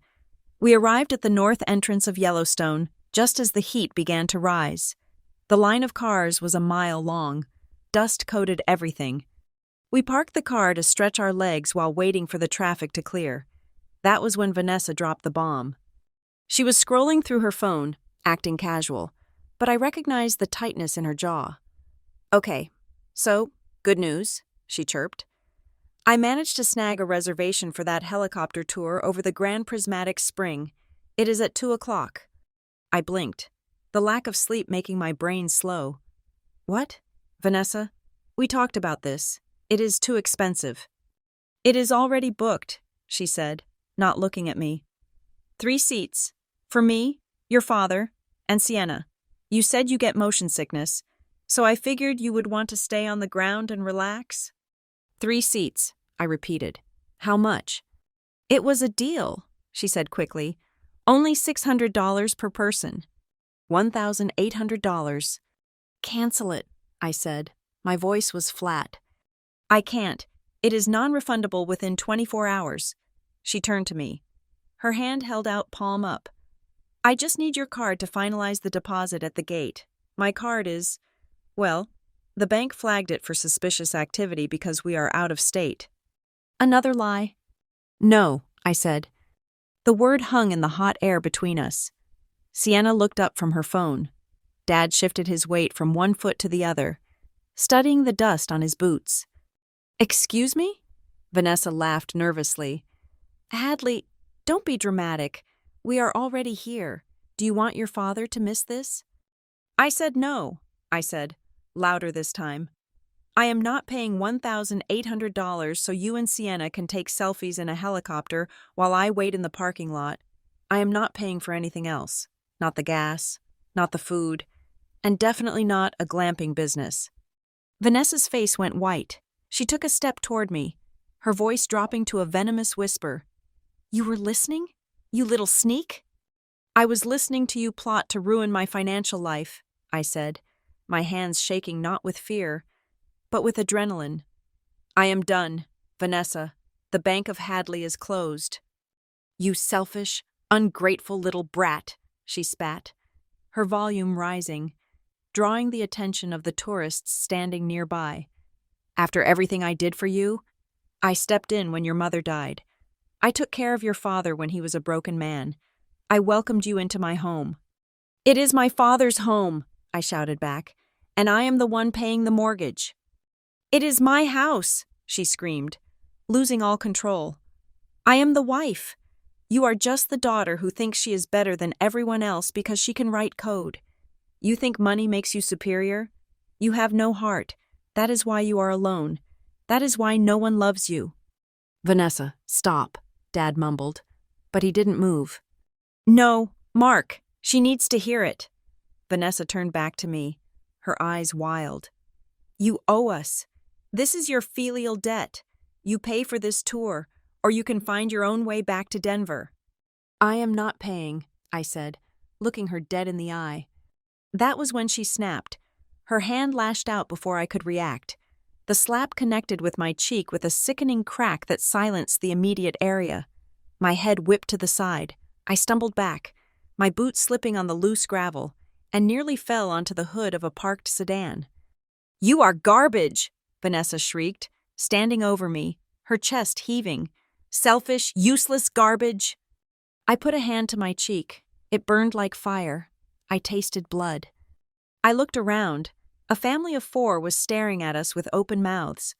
Speaker 1: We arrived at the north entrance of Yellowstone just as the heat began to rise. The line of cars was a mile long. Dust coated everything. We parked the car to stretch our legs while waiting for the traffic to clear. That was when Vanessa dropped the bomb. She was scrolling through her phone, acting casual, but I recognized the tightness in her jaw. Okay, so, good news, she chirped. I managed to snag a reservation for that helicopter tour over the Grand Prismatic Spring. It is at 2:00. I blinked, the lack of sleep making my brain slow. What? Vanessa? We talked about this. It is too expensive. It is already booked, she said, not looking at me. 3 seats. For me, your father, and Sienna. You said you get motion sickness, so I figured you would want to stay on the ground and relax. 3 seats, I repeated. How much? It was a deal, she said quickly. Only $600 per person. $1,800. Cancel it, I said. My voice was flat. I can't. It is non-refundable within 24 hours. She turned to me. Her hand held out palm up. I just need your card to finalize the deposit at the gate. My card is, well, the bank flagged it for suspicious activity because we are out of state. Another lie? No, I said. The word hung in the hot air between us. Sienna looked up from her phone. Dad shifted his weight from one foot to the other, studying the dust on his boots. Excuse me? Vanessa laughed nervously. Hadley, don't be dramatic. We are already here. Do you want your father to miss this? I said no, I said, louder this time. I am not paying $1,800 so you and Sienna can take selfies in a helicopter while I wait in the parking lot. I am not paying for anything else. Not the gas, not the food, and definitely not a glamping business. Vanessa's face went white. She took a step toward me, her voice dropping to a venomous whisper. You were listening? You little sneak? I was listening to you plot to ruin my financial life, I said, my hands shaking not with fear, but with adrenaline. I am done, Vanessa. The Bank of Hadley is closed. You selfish, ungrateful little brat, she spat, her volume rising, drawing the attention of the tourists standing nearby. After everything I did for you, I stepped in when your mother died. I took care of your father when he was a broken man. I welcomed you into my home. It is my father's home, I shouted back, and I am the one paying the mortgage. It is my house, she screamed, losing all control. I am the wife. You are just the daughter who thinks she is better than everyone else because she can write code. You think money makes you superior? You have no heart. That is why you are alone. That is why no one loves you. "Vanessa, stop," Dad mumbled, but he didn't move. "No, Mark, she needs to hear it." Vanessa turned back to me, her eyes wild. "You owe us. This is your filial debt. You pay for this tour, or you can find your own way back to Denver." "I am not paying," I said, looking her dead in the eye. That was when she snapped. Her hand lashed out before I could react. The slap connected with my cheek with a sickening crack that silenced the immediate area. My head whipped to the side. I stumbled back, my boot slipping on the loose gravel, and nearly fell onto the hood of a parked sedan. "You are garbage!" Vanessa shrieked, standing over me, her chest heaving. "Selfish, useless garbage!" I put a hand to my cheek. It burned like fire. I tasted blood. I looked around. A family of 4 was staring at us with open mouths.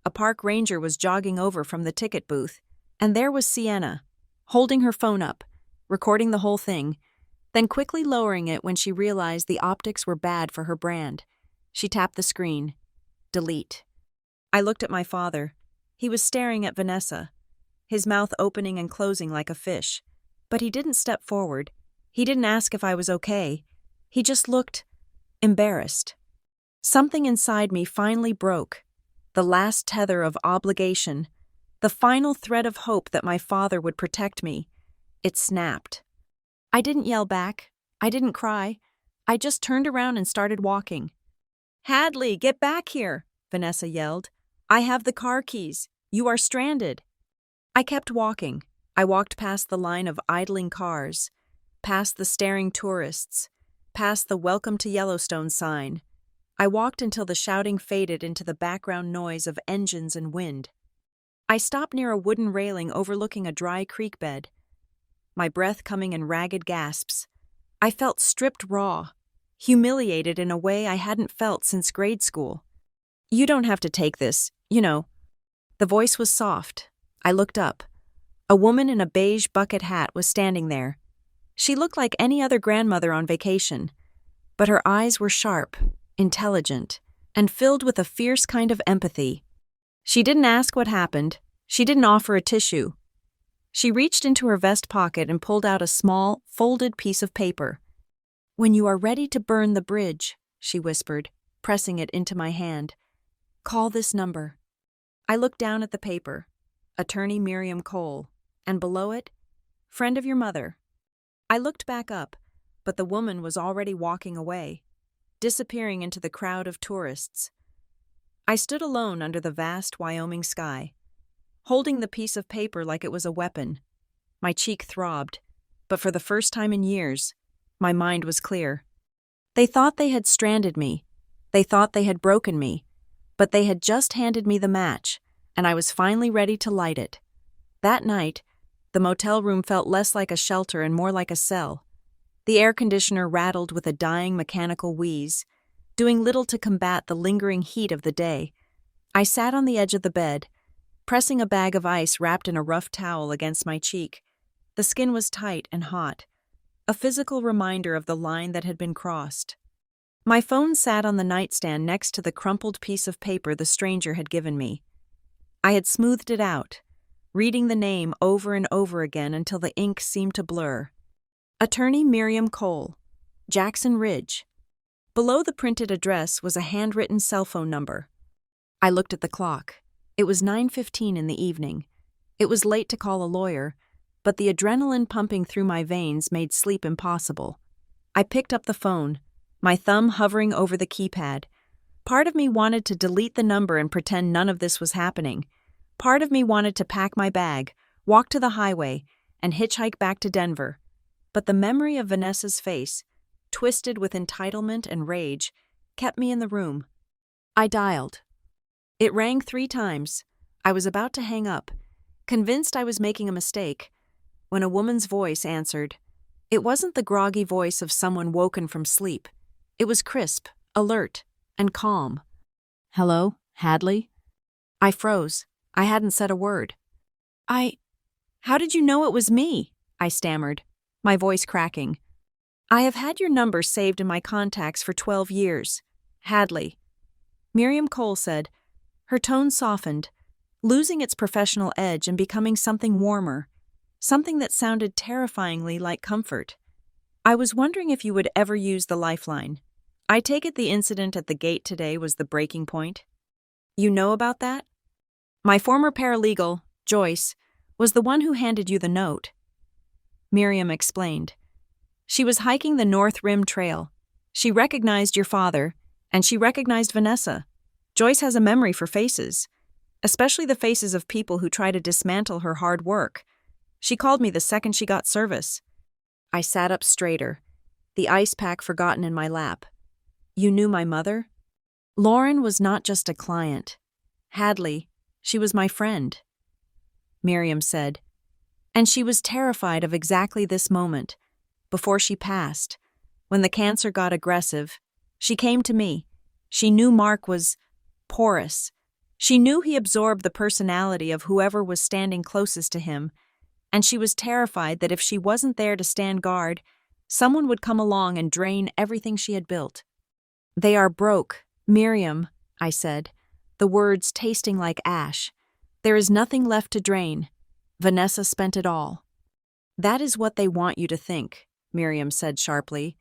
Speaker 1: A park ranger was jogging over from the ticket booth, and there was Sienna, holding her phone up, recording the whole thing, then quickly lowering it when she realized the optics were bad for her brand. She tapped the screen. Delete. I looked at my father. He was staring at Vanessa, his mouth opening and closing like a fish. But he didn't step forward. He didn't ask if I was okay. He just looked embarrassed. Something inside me finally broke. The last tether of obligation. The final thread of hope that my father would protect me. It snapped. I didn't yell back. I didn't cry. I just turned around and started walking. "Hadley, get back here," Vanessa yelled. "I have the car keys. You are stranded." I kept walking. I walked past the line of idling cars, past the staring tourists, past the "Welcome to Yellowstone" sign. I walked until the shouting faded into the background noise of engines and wind. I stopped near a wooden railing overlooking a dry creek bed, my breath coming in ragged gasps. I felt stripped raw, humiliated in a way I hadn't felt since grade school. "You don't have to take this, you know." The voice was soft. I looked up. A woman in a beige bucket hat was standing there. She looked like any other grandmother on vacation, but her eyes were sharp, intelligent, and filled with a fierce kind of empathy. She didn't ask what happened. She didn't offer a tissue. She reached into her vest pocket and pulled out a small, folded piece of paper. "When you are ready to burn the bridge," she whispered, pressing it into my hand, "call this number." I looked down at the paper. Attorney Miriam Cole, and below it, "Friend of your mother." I looked back up, but the woman was already walking away, disappearing into the crowd of tourists. I stood alone under the vast Wyoming sky, holding the piece of paper like it was a weapon. My cheek throbbed, but for the first time in years, my mind was clear. They thought they had stranded me. They thought they had broken me, but they had just handed me the match, and I was finally ready to light it. That night, the motel room felt less like a shelter and more like a cell. The air conditioner rattled with a dying mechanical wheeze, doing little to combat the lingering heat of the day. I sat on the edge of the bed, pressing a bag of ice wrapped in a rough towel against my cheek. The skin was tight and hot, a physical reminder of the line that had been crossed. My phone sat on the nightstand next to the crumpled piece of paper the stranger had given me. I had smoothed it out, reading the name over and over again until the ink seemed to blur. Attorney Miriam Cole, Jackson Ridge. Below the printed address was a handwritten cell phone number. I looked at the clock. It was 9:15 in the evening. It was late to call a lawyer, but the adrenaline pumping through my veins made sleep impossible. I picked up the phone, my thumb hovering over the keypad. Part of me wanted to delete the number and pretend none of this was happening. Part of me wanted to pack my bag, walk to the highway, and hitchhike back to Denver. But the memory of Vanessa's face, twisted with entitlement and rage, kept me in the room. I dialed. It rang 3 times. I was about to hang up, convinced I was making a mistake, when a woman's voice answered. It wasn't the groggy voice of someone woken from sleep. It was crisp, alert, and calm. "Hello, Hadley?" I froze. I hadn't said a word. How did you know it was me?" I stammered, my voice cracking. "I have had your number saved in my contacts for 12 years. Hadley." Miriam Cole said. Her tone softened, losing its professional edge and becoming something warmer, something that sounded terrifyingly like comfort. I was wondering if you would ever use the lifeline. I take it the incident at the gate today was the breaking point. You know about that? My former paralegal, Joyce, was the one who handed you the note. Miriam explained. She was hiking the North Rim Trail. She recognized your father, and she recognized Vanessa. Joyce has a memory for faces, especially the faces of people who try to dismantle her hard work. She called me the second she got service. I sat up straighter, the ice pack forgotten in my lap. You knew my mother? Lauren was not just a client. Hadley, she was my friend. Miriam said, and she was terrified of exactly this moment. Before she passed, when the cancer got aggressive, she came to me. She knew Mark was porous. She knew he absorbed the personality of whoever was standing closest to him, and she was terrified that if she wasn't there to stand guard, someone would come along and drain everything she had built. They are broke, Miriam, I said, the words tasting like ash. There is nothing left to drain. Vanessa spent it all. That is what they want you to think, Miriam said sharply.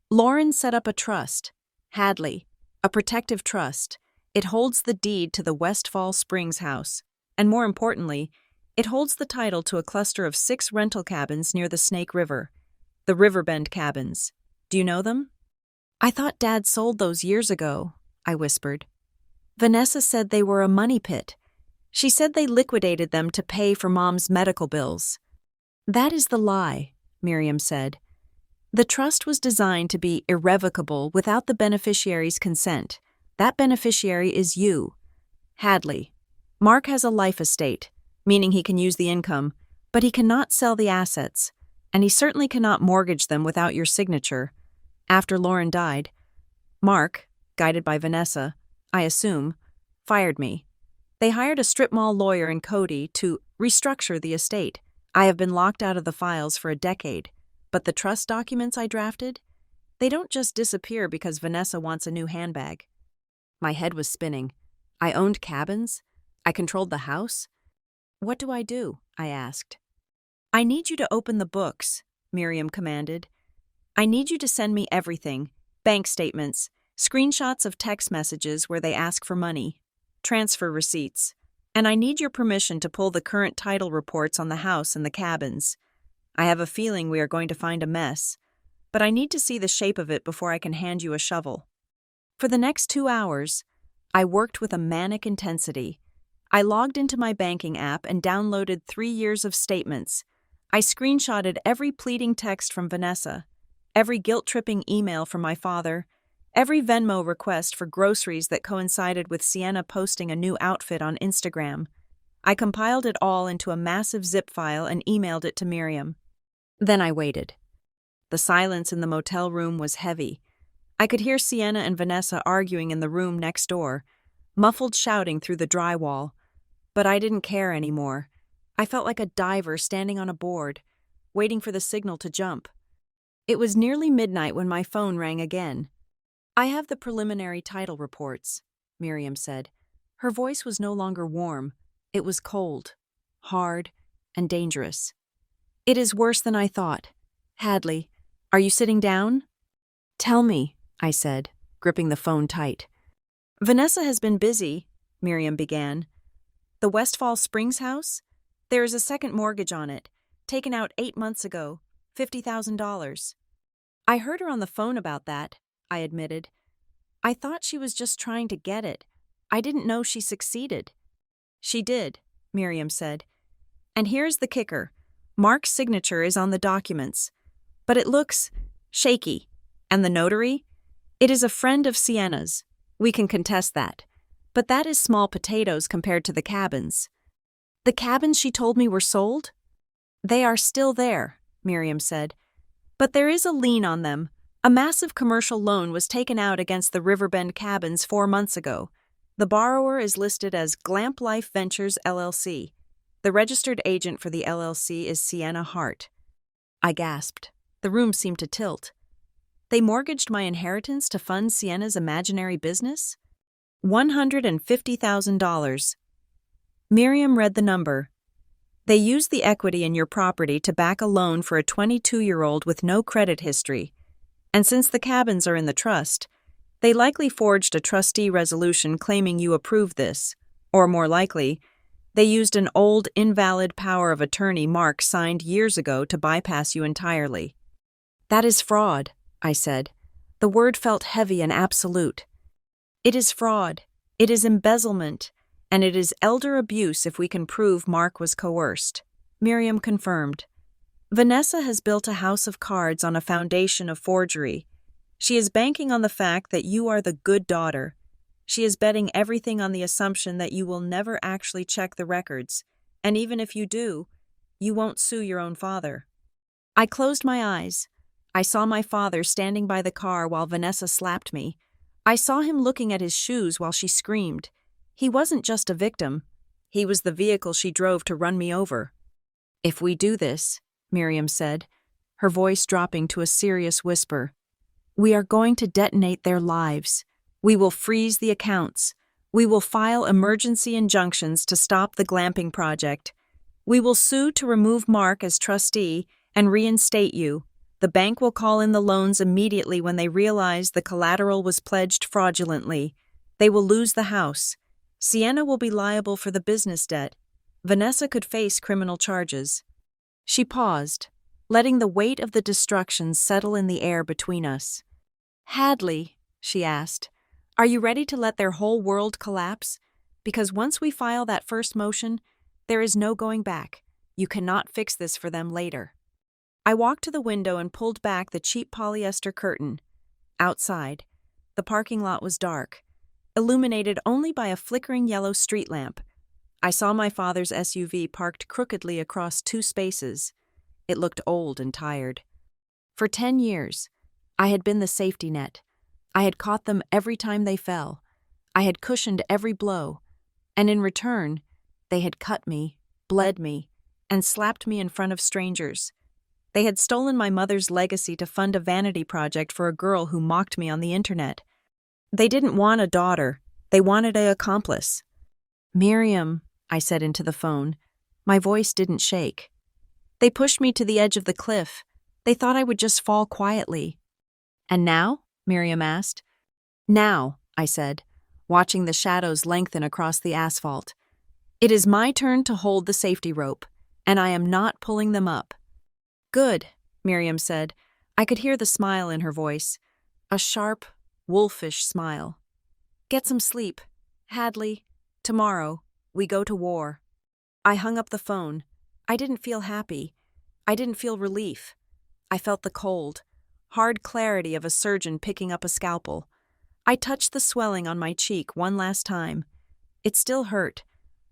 Speaker 1: Lauren set up a trust, Hadley, a protective trust. It holds the deed to the Westfall Springs house, and more importantly, it holds the title to a cluster of 6 rental cabins near the Snake River, the Riverbend cabins. Do you know them? I thought Dad sold those years ago, I whispered. Vanessa said they were a money pit. She said they liquidated them to pay for Mom's medical bills. That is the lie, Miriam said. The trust was designed to be irrevocable without the beneficiary's consent. That beneficiary is you. Hadley. Mark has a life estate, meaning he can use the income, but he cannot sell the assets, and he certainly cannot mortgage them without your signature. After Lauren died, Mark, guided by Vanessa, I assume, fired me. They hired a strip mall lawyer in Cody to restructure the estate. I have been locked out of the files for a decade, but the trust documents I drafted, they don't just disappear because Vanessa wants a new handbag. My head was spinning. I owned cabins. I controlled the house. What do? I asked. I need you to open the books, Miriam commanded. I need you to send me everything, bank statements, screenshots of text messages where they ask for money, transfer receipts, and I need your permission to pull the current title reports on the house and the cabins. I have a feeling we are going to find a mess, but I need to see the shape of it before I can hand you a shovel. For the next 2 hours, I worked with a manic intensity. I logged into my banking app and downloaded 3 years of statements. I screenshotted every pleading text from Vanessa, every guilt-tripping email from my father, every Venmo request for groceries that coincided with Sienna posting a new outfit on Instagram. I compiled it all into a massive zip file and emailed it to Miriam. Then I waited. The silence in the motel room was heavy. I could hear Sienna and Vanessa arguing in the room next door, muffled shouting through the drywall. But I didn't care anymore. I felt like a diver standing on a board, waiting for the signal to jump. It was nearly midnight when my phone rang again. I have the preliminary title reports, Miriam said. Her voice was no longer warm. It was cold, hard, and dangerous. It is worse than I thought. Hadley, are you sitting down? Tell me, I said, gripping the phone tight. Vanessa has been busy, Miriam began. The Westfall Springs house? There is a second mortgage on it, taken out 8 months ago, $50,000. I heard her on the phone about that, I admitted. I thought she was just trying to get it. I didn't know she succeeded. She did, Miriam said. And here's the kicker. Mark's signature is on the documents, but it looks shaky. And the notary? It is a friend of Sienna's. We can contest that. But that is small potatoes compared to the cabins. The cabins she told me were sold? They are still there, Miriam said. But there is a lien on them. A massive commercial loan was taken out against the Riverbend cabins 4 months ago. The borrower is listed as Glamp Life Ventures, LLC. The registered agent for the LLC is Sienna Hart. I gasped. The room seemed to tilt. They mortgaged my inheritance to fund Sienna's imaginary business? $150,000. Miriam read the number. They used the equity in your property to back a loan for a 22-year-old with no credit history. And since the cabins are in the trust, they likely forged a trustee resolution claiming you approved this. Or more likely, they used an old, invalid power of attorney Mark signed years ago to bypass you entirely. That is fraud, I said. The word felt heavy and absolute. It is fraud, it is embezzlement, and it is elder abuse if we can prove Mark was coerced. Miriam confirmed. Vanessa has built a house of cards on a foundation of forgery. She is banking on the fact that you are the good daughter. She is betting everything on the assumption that you will never actually check the records, and even if you do, you won't sue your own father. I closed my eyes. I saw my father standing by the car while Vanessa slapped me. I saw him looking at his shoes while she screamed. He wasn't just a victim. He was the vehicle she drove to run me over. If we do this, Miriam said, her voice dropping to a serious whisper, we are going to detonate their lives. We will freeze the accounts. We will file emergency injunctions to stop the glamping project. We will sue to remove Mark as trustee and reinstate you. The bank will call in the loans immediately when they realize the collateral was pledged fraudulently. They will lose the house. Sienna will be liable for the business debt. Vanessa could face criminal charges. She paused, letting the weight of the destruction settle in the air between us. Hadley, she asked, are you ready to let their whole world collapse? Because once we file that first motion, there is no going back. You cannot fix this for them later. I walked to the window and pulled back the cheap polyester curtain. Outside, the parking lot was dark, illuminated only by a flickering yellow street lamp. I saw my father's SUV parked crookedly across two spaces. It looked old and tired. For 10 years, I had been the safety net. I had caught them every time they fell. I had cushioned every blow. And in return, they had cut me, bled me, and slapped me in front of strangers. They had stolen my mother's legacy to fund a vanity project for a girl who mocked me on the internet. They didn't want a daughter. They wanted an accomplice. Miriam, I said into the phone. My voice didn't shake. They pushed me to the edge of the cliff. They thought I would just fall quietly. And now? Miriam asked. Now, I said, watching the shadows lengthen across the asphalt. It is my turn to hold the safety rope, and I am not pulling them up. Good, Miriam said. I could hear the smile in her voice. A sharp, wolfish smile. Get some sleep. Hadley, tomorrow, we go to war. I hung up the phone. I didn't feel happy. I didn't feel relief. I felt the cold, hard clarity of a surgeon picking up a scalpel. I touched the swelling on my cheek one last time. It still hurt,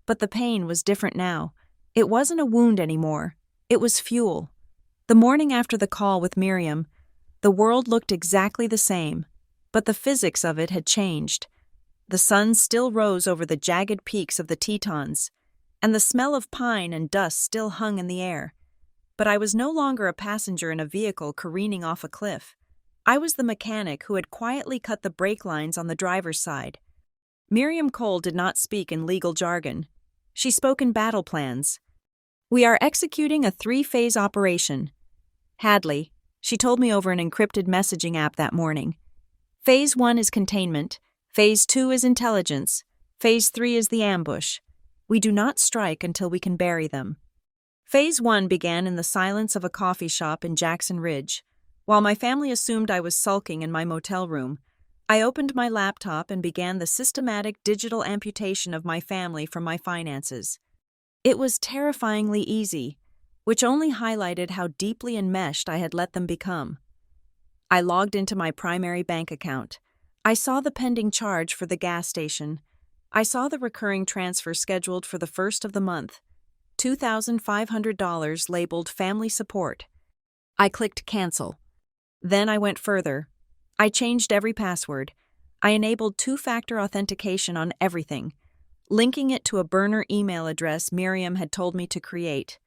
Speaker 1: but the pain was different now. It wasn't a wound anymore. It was fuel. The morning after the call with Miriam, the world looked exactly the same, but the physics of it had changed. The sun still rose over the jagged peaks of the Tetons, and the smell of pine and dust still hung in the air. But I was no longer a passenger in a vehicle careening off a cliff. I was the mechanic who had quietly cut the brake lines on the driver's side. Miriam Cole did not speak in legal jargon. She spoke in battle plans. We are executing a 3-phase operation. Hadley, she told me over an encrypted messaging app that morning. Phase 1 is containment. Phase 2 is intelligence. Phase 3 is the ambush. We do not strike until we can bury them. Phase 1 began in the silence of a coffee shop in Jackson Ridge. While my family assumed I was sulking in my motel room, I opened my laptop and began the systematic digital amputation of my family from my finances. It was terrifyingly easy, which only highlighted how deeply enmeshed I had let them become. I logged into my primary bank account. I saw the pending charge for the gas station. I saw the recurring transfer scheduled for the first of the month. $2,500 labeled family support. I clicked cancel. Then I went further. I changed every password. I enabled 2-factor authentication on everything, linking it to a burner email address Miriam had told me to create.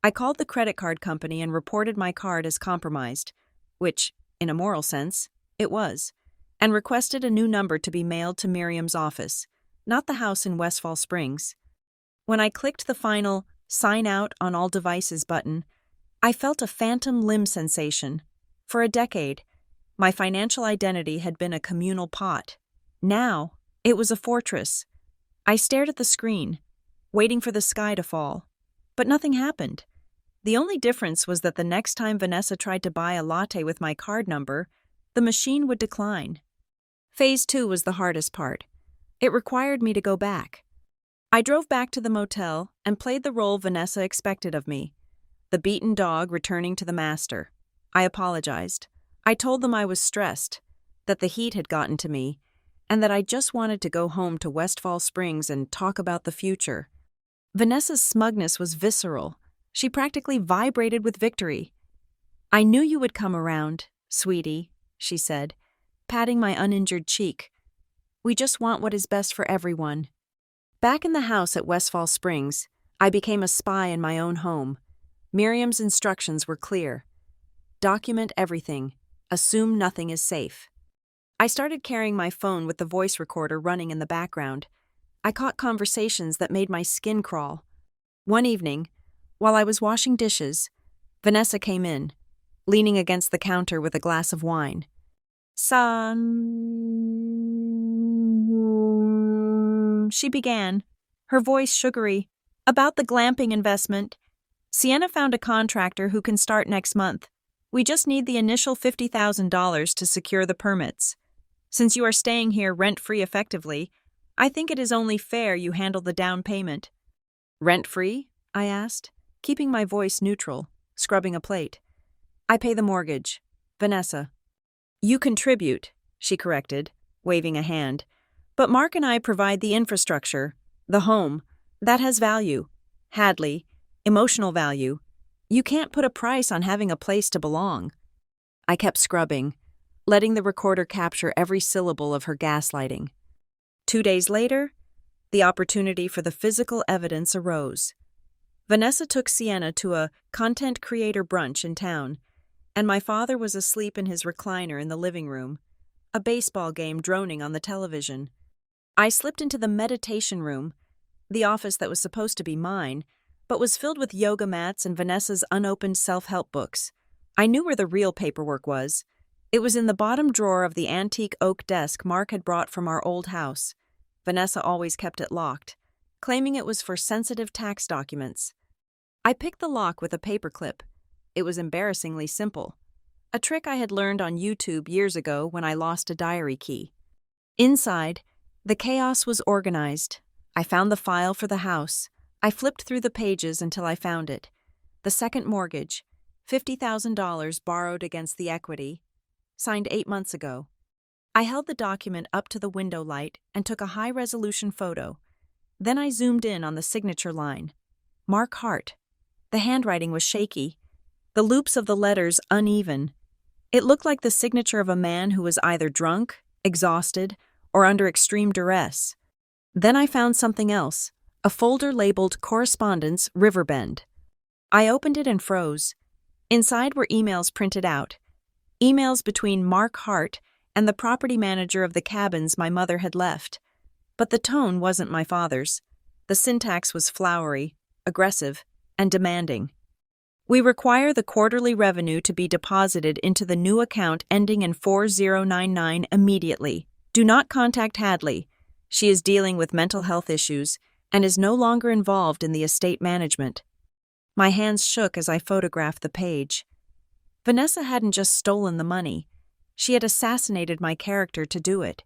Speaker 1: I called the credit card company and reported my card as compromised, which, in a moral sense, it was, and requested a new number to be mailed to Miriam's office, not the house in Westfall Springs. When I clicked the final "Sign Out on All Devices" button, I felt a phantom limb sensation. For a decade, my financial identity had been a communal pot. Now, it was a fortress. I stared at the screen, waiting for the sky to fall. But nothing happened. The only difference was that the next time Vanessa tried to buy a latte with my card number, the machine would decline. Phase 2 was the hardest part. It required me to go back. I drove back to the motel and played the role Vanessa expected of me, the beaten dog returning to the master. I apologized. I told them I was stressed, that the heat had gotten to me, and that I just wanted to go home to Westfall Springs and talk about the future. Vanessa's smugness was visceral. She practically vibrated with victory. "I knew you would come around, sweetie," she said, patting my uninjured cheek. "We just want what is best for everyone." Back in the house at Westfall Springs, I became a spy in my own home. Miriam's instructions were clear. Document everything. Assume nothing is safe. I started carrying my phone with the voice recorder running in the background. I caught conversations that made my skin crawl. One evening, while I was washing dishes, Vanessa came in, leaning against the counter with a glass of wine. She began, her voice sugary, "about the glamping investment. Sienna found a contractor who can start next month. We just need the initial $50,000 to secure the permits. Since you are staying here rent-free effectively, I think it is only fair you handle the down payment." "Rent-free?" I asked, keeping my voice neutral, scrubbing a plate. "I pay the mortgage. Vanessa." "You contribute," she corrected, waving a hand. "But Mark and I provide the infrastructure, the home. That has value. Hadley, emotional value. You can't put a price on having a place to belong." I kept scrubbing, letting the recorder capture every syllable of her gaslighting. 2 days later, the opportunity for the physical evidence arose. Vanessa took Sienna to a content creator brunch in town, and my father was asleep in his recliner in the living room, a baseball game droning on the television. I slipped into the meditation room, the office that was supposed to be mine, but was filled with yoga mats and Vanessa's unopened self-help books. I knew where the real paperwork was. It was in the bottom drawer of the antique oak desk Mark had brought from our old house. Vanessa always kept it locked, claiming it was for sensitive tax documents. I picked the lock with a paperclip. It was embarrassingly simple, a trick I had learned on YouTube years ago when I lost a diary key. Inside, the chaos was organized. I found the file for the house. I flipped through the pages until I found it. The second mortgage, $50,000 borrowed against the equity, signed 8 months ago. I held the document up to the window light and took a high-resolution photo. Then I zoomed in on the signature line. Mark Hart. The handwriting was shaky, the loops of the letters uneven. It looked like the signature of a man who was either drunk, exhausted, or under extreme duress. Then I found something else, a folder labeled Correspondence Riverbend. I opened it and froze. Inside were emails printed out. Emails between Mark Hart and the property manager of the cabins my mother had left. But the tone wasn't my father's. The syntax was flowery, aggressive, and demanding. "We require the quarterly revenue to be deposited into the new account ending in 4099 immediately. Do not contact Hadley. She is dealing with mental health issues and is no longer involved in the estate management." My hands shook as I photographed the page. Vanessa hadn't just stolen the money. She had assassinated my character to do it.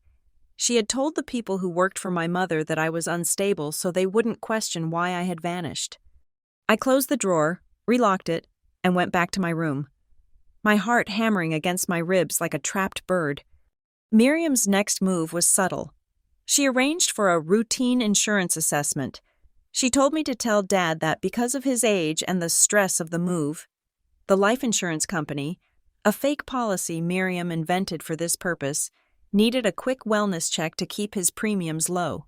Speaker 1: She had told the people who worked for my mother that I was unstable so they wouldn't question why I had vanished. I closed the drawer, relocked it, and went back to my room, my heart hammering against my ribs like a trapped bird. Miriam's next move was subtle. She arranged for a routine insurance assessment. She told me to tell Dad that because of his age and the stress of the move, the life insurance company, a fake policy Miriam invented for this purpose, needed a quick wellness check to keep his premiums low.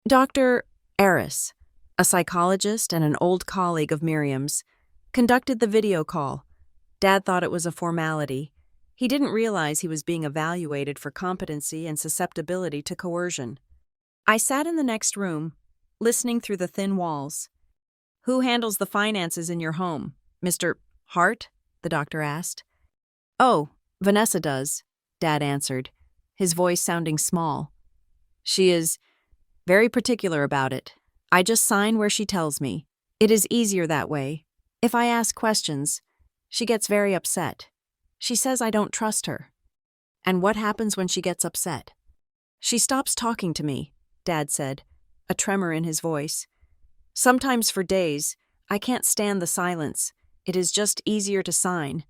Speaker 1: Dr. Eris, a psychologist and an old colleague of Miriam's, conducted the video call. Dad thought it was a formality. He didn't realize he was being evaluated for competency and susceptibility to coercion. I sat in the next room, listening through the thin walls. "Who handles the finances in your home? Mr. Hart?" the doctor asked. "Oh, Vanessa does," Dad answered, his voice sounding small. "She is very particular about it. I just sign where she tells me. It is easier that way. If I ask questions, she gets very upset. She says I don't trust her." "And what happens when she gets upset?" "She stops talking to me," Dad said, a tremor in his voice. "Sometimes for days, I can't stand the silence. It is just easier to sign."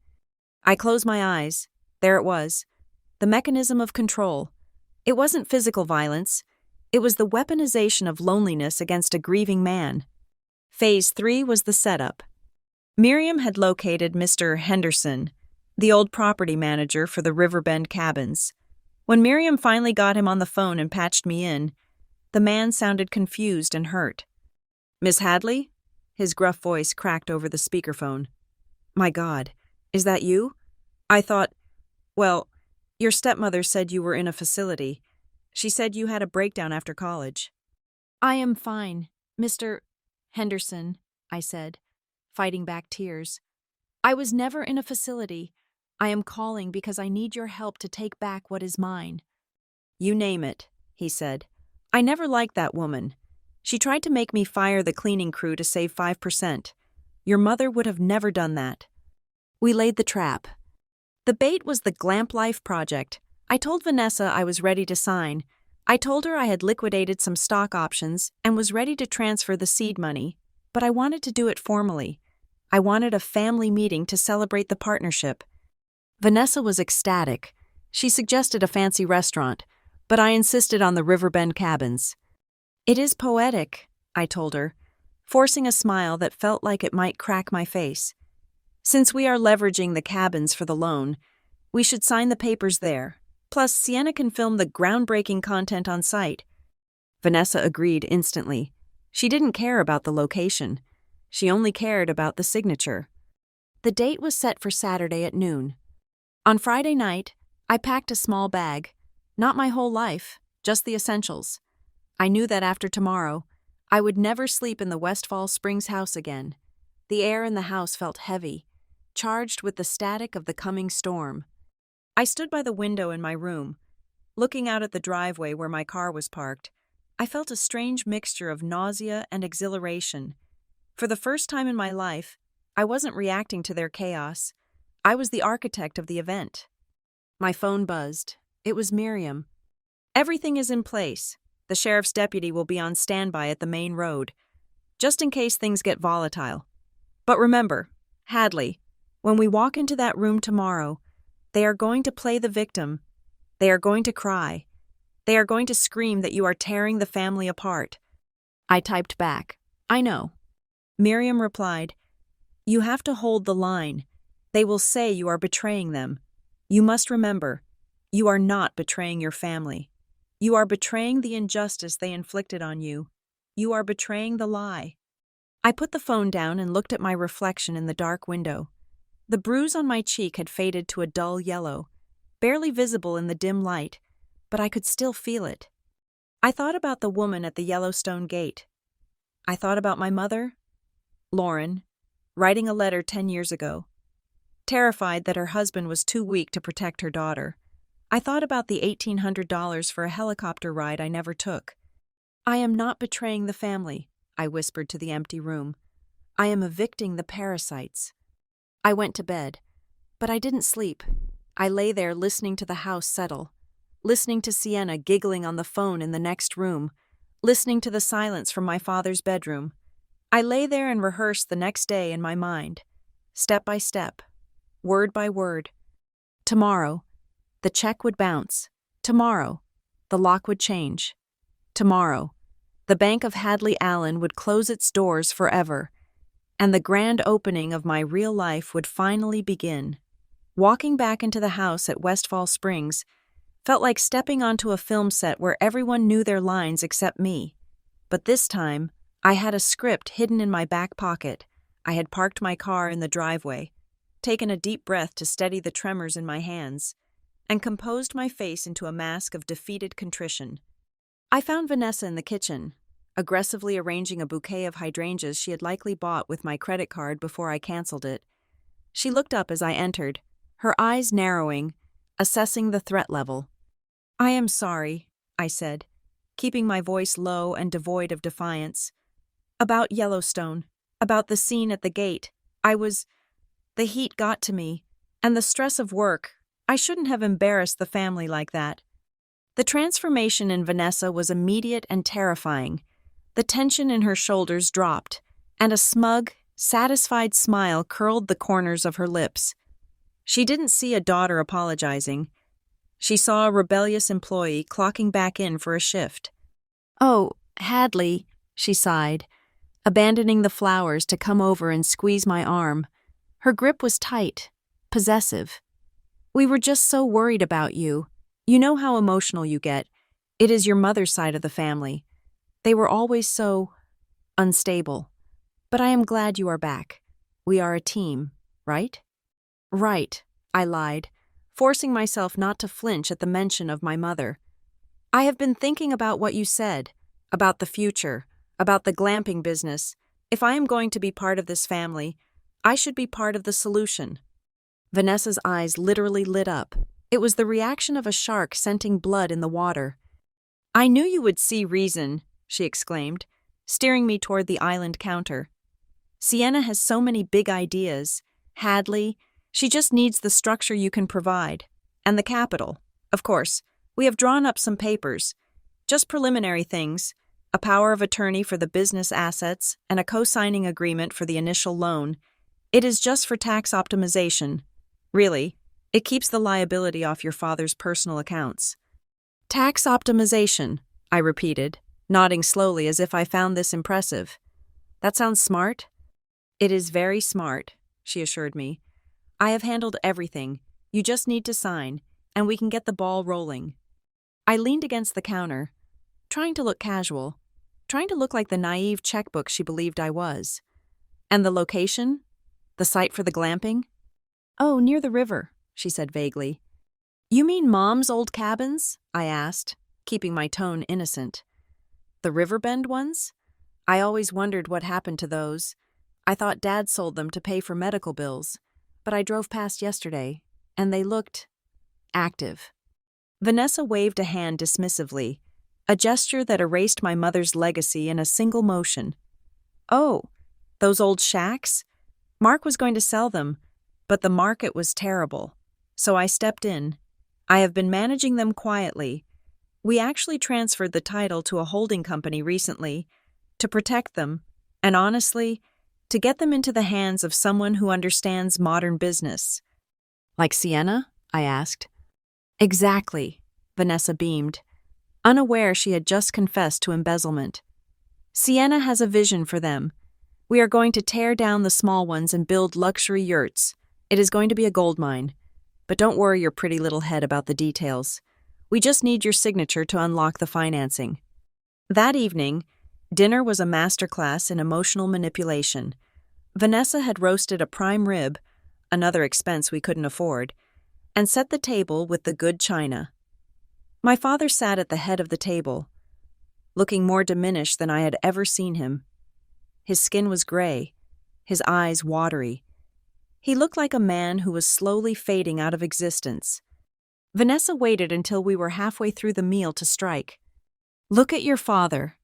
Speaker 1: I closed my eyes. There it was. The mechanism of control. It wasn't physical violence. It was the weaponization of loneliness against a grieving man. Phase 3 was the setup. Miriam had located Mr. Henderson, the old property manager for the Riverbend cabins. When Miriam finally got him on the phone and patched me in, the man sounded confused and hurt. "Miss Hadley?" His gruff voice cracked over the speakerphone. "My God, is that you? I thought, well, your stepmother said you were in a facility. She said you had a breakdown after college." "I am fine, Mr. Henderson," I said, fighting back tears. "I was never in a facility. I am calling because I need your help to take back what is mine." "You name it," he said. "I never liked that woman. She tried to make me fire the cleaning crew to save 5%. Your mother would have never done that." We laid the trap. The bait was the Glamp Life project. I told Vanessa I was ready to sign. I told her I had liquidated some stock options and was ready to transfer the seed money, but I wanted to do it formally. I wanted a family meeting to celebrate the partnership. Vanessa was ecstatic. She suggested a fancy restaurant, but I insisted on the Riverbend cabins. "It is poetic," I told her, forcing a smile that felt like it might crack my face. "Since we are leveraging the cabins for the loan, we should sign the papers there. Plus, Sienna can film the groundbreaking content on site." Vanessa agreed instantly. She didn't care about the location. She only cared about the signature. The date was set for Saturday at noon. On Friday night, I packed a small bag. Not my whole life, just the essentials. I knew that after tomorrow, I would never sleep in the Westfall Springs house again. The air in the house felt heavy, charged with the static of the coming storm. I stood by the window in my room, looking out at the driveway where my car was parked. I felt a strange mixture of nausea and exhilaration. For the first time in my life, I wasn't reacting to their chaos. I was the architect of the event. My phone buzzed. It was Miriam. "Everything is in place. The sheriff's deputy will be on standby at the main road, just in case things get volatile. But remember, Hadley, when we walk into that room tomorrow, they are going to play the victim. They are going to cry. They are going to scream that you are tearing the family apart." I typed back, "I know." Miriam replied, "You have to hold the line. They will say you are betraying them. You must remember, you are not betraying your family. You are betraying the injustice they inflicted on you. You are betraying the lie." I put the phone down and looked at my reflection in the dark window. The bruise on my cheek had faded to a dull yellow, barely visible in the dim light, but I could still feel it. I thought about the woman at the Yellowstone gate. I thought about my mother, Lauren, writing a letter 10 years ago, terrified that her husband was too weak to protect her daughter. I thought about the $1,800 for a helicopter ride I never took. "I am not betraying the family," I whispered to the empty room. "I am evicting the parasites." I went to bed, but I didn't sleep. I lay there listening to the house settle, listening to Sienna giggling on the phone in the next room, listening to the silence from my father's bedroom. I lay there and rehearsed the next day in my mind, step by step, word by word. Tomorrow, the check would bounce. Tomorrow, the lock would change. Tomorrow, the Bank of Hadley Allen would close its doors forever, and the grand opening of my real life would finally begin. Walking back into the house at Westfall Springs felt like stepping onto a film set where everyone knew their lines except me. But this time, I had a script hidden in my back pocket. I had parked my car in the driveway, taken a deep breath to steady the tremors in my hands, and composed my face into a mask of defeated contrition. I found Vanessa in the kitchen. aggressively arranging a bouquet of hydrangeas she had likely bought with my credit card before I canceled it. She looked up as I entered, her eyes narrowing, assessing the threat level. "I am sorry," I said, keeping my voice low and devoid of defiance. "About Yellowstone, about the scene at the gate. The heat got to me, and the stress of work. I shouldn't have embarrassed the family like that." The transformation in Vanessa was immediate and terrifying. The tension in her shoulders dropped, and a smug, satisfied smile curled the corners of her lips. She didn't see a daughter apologizing. She saw a rebellious employee clocking back in for a shift. "Oh, Hadley," she sighed, abandoning the flowers to come over and squeeze my arm. Her grip was tight, possessive. "We were just so worried about you. You know how emotional you get. It is your mother's side of the family. They were always so unstable. But I am glad you are back. We are a team, right?" "Right," I lied, forcing myself not to flinch at the mention of my mother. "I have been thinking about what you said, about the future, about the glamping business. If I am going to be part of this family, I should be part of the solution." Vanessa's eyes literally lit up. It was the reaction of a shark scenting blood in the water. "I knew you would see reason," she exclaimed, steering me toward the island counter. "Sienna has so many big ideas. Hadley, she just needs the structure you can provide. And the capital. Of course, we have drawn up some papers. Just preliminary things. A power of attorney for the business assets and a co-signing agreement for the initial loan. It is just for tax optimization. Really, it keeps the liability off your father's personal accounts." "Tax optimization," I repeated, nodding slowly as if I found this impressive. "That sounds smart." "It is very smart," she assured me. "I have handled everything. You just need to sign, and we can get the ball rolling." I leaned against the counter, trying to look casual, trying to look like the naive checkbook she believed I was. "And the location? The site for the glamping?" "Oh, near the river," she said vaguely. "You mean Mom's old cabins?" I asked, keeping my tone innocent. "The Riverbend ones? I always wondered what happened to those. I thought Dad sold them to pay for medical bills, but I drove past yesterday, and they looked active." Vanessa waved a hand dismissively, a gesture that erased my mother's legacy in a single motion. "Oh, those old shacks? Mark was going to sell them, but the market was terrible, so I stepped in. I have been managing them quietly. We actually transferred the title to a holding company recently to protect them, and honestly, to get them into the hands of someone who understands modern business." "Like Sienna?" I asked. "Exactly," Vanessa beamed, unaware she had just confessed to embezzlement. "Sienna has a vision for them. We are going to tear down the small ones and build luxury yurts. It is going to be a goldmine. But don't worry your pretty little head about the details. We just need your signature to unlock the financing." That evening, dinner was a masterclass in emotional manipulation. Vanessa had roasted a prime rib, another expense we couldn't afford, and set the table with the good china. My father sat at the head of the table, looking more diminished than I had ever seen him. His skin was gray, his eyes watery. He looked like a man who was slowly fading out of existence. Vanessa waited until we were halfway through the meal to strike. "Look at your father,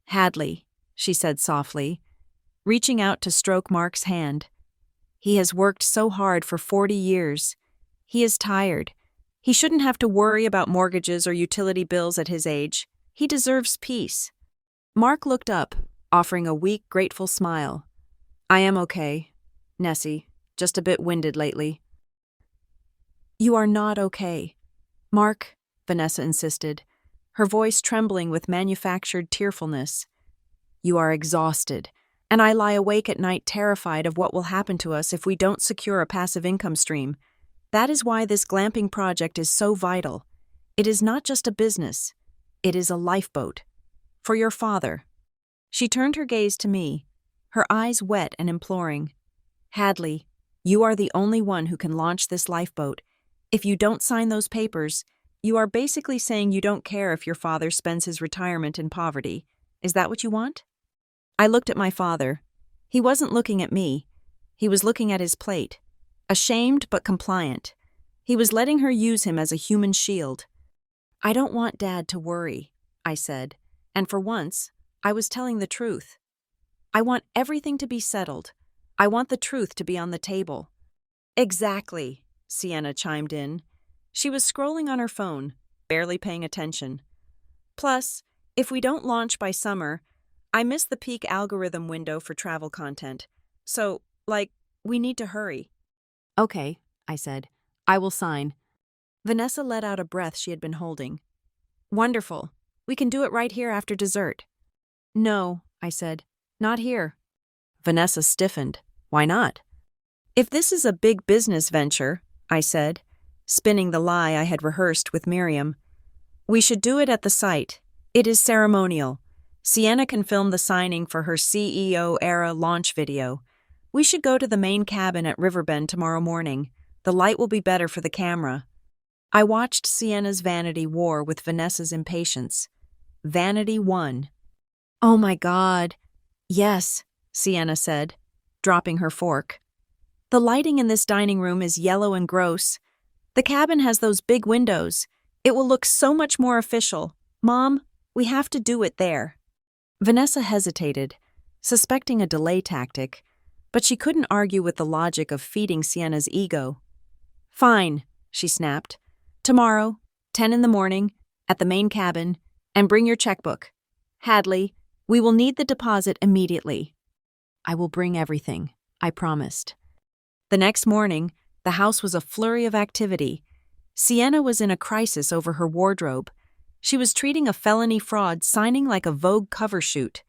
Speaker 1: Hadley," she said softly, reaching out to stroke Mark's hand. "He has worked so hard for 40 years. He is tired. He shouldn't have to worry about mortgages or utility bills at his age. He deserves peace." Mark looked up, offering a weak, grateful smile. "I am okay, Nessie. Just a bit winded lately." "You are not okay, Mark," Vanessa insisted, her voice trembling with manufactured tearfulness. "You are exhausted, and I lie awake at night terrified of what will happen to us if we don't secure a passive income stream. That is why this glamping project is so vital. It is not just a business. It is a lifeboat. For your father." She turned her gaze to me, her eyes wet and imploring. "Hadley, you are the only one who can launch this lifeboat. If you don't sign those papers, you are basically saying you don't care if your father spends his retirement in poverty, Is that what you want? I looked at my father. He wasn't looking at me. He was looking at his plate. Ashamed but compliant. He was letting her use him as a human shield. I don't want Dad to worry, I said, and for once, I was telling the truth. I want everything to be settled. I want the truth to be on the table. Exactly, Sienna chimed in. She was scrolling on her phone, barely paying attention. Plus, if we don't launch by summer, I miss the peak algorithm window for travel content. So, we need to hurry. Okay, I said. I will sign. Vanessa let out a breath she had been holding. Wonderful. We can do it right here after dessert. No, I said. Not here. Vanessa stiffened. Why not? If this is a big business venture, I said, spinning the lie I had rehearsed with Miriam, we should do it at the site. It is ceremonial. Sienna can film the signing for her CEO-era launch video. We should go to the main cabin at Riverbend tomorrow morning. The light will be better for the camera. I watched Sienna's vanity war with Vanessa's impatience. Vanity won. Oh my God. Yes, Sienna said, dropping her fork. The lighting in this dining room is yellow and gross. The cabin has those big windows. It will look so much more official. Mom, we have to do it there. Vanessa hesitated, suspecting a delay tactic, but she couldn't argue with the logic of feeding Sienna's ego. Fine, she snapped. Tomorrow, 10 in the morning, at the main cabin, and bring your checkbook. Hadley, we will need the deposit immediately. I will bring everything, I promised. The next morning, the house was a flurry of activity. Sienna was in a crisis over her wardrobe. She was treating a felony fraud signing like a Vogue cover shoot.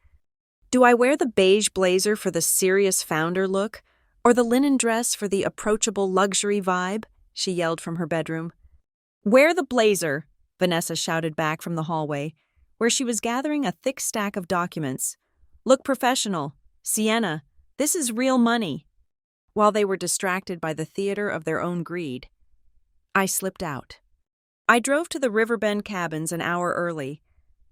Speaker 1: Do I wear the beige blazer for the serious founder look, or the linen dress for the approachable luxury vibe? She yelled from her bedroom. Wear the blazer, Vanessa shouted back from the hallway, where she was gathering a thick stack of documents. Look professional. Sienna, this is real money. While they were distracted by the theater of their own greed, I slipped out. I drove to the Riverbend cabins an hour early.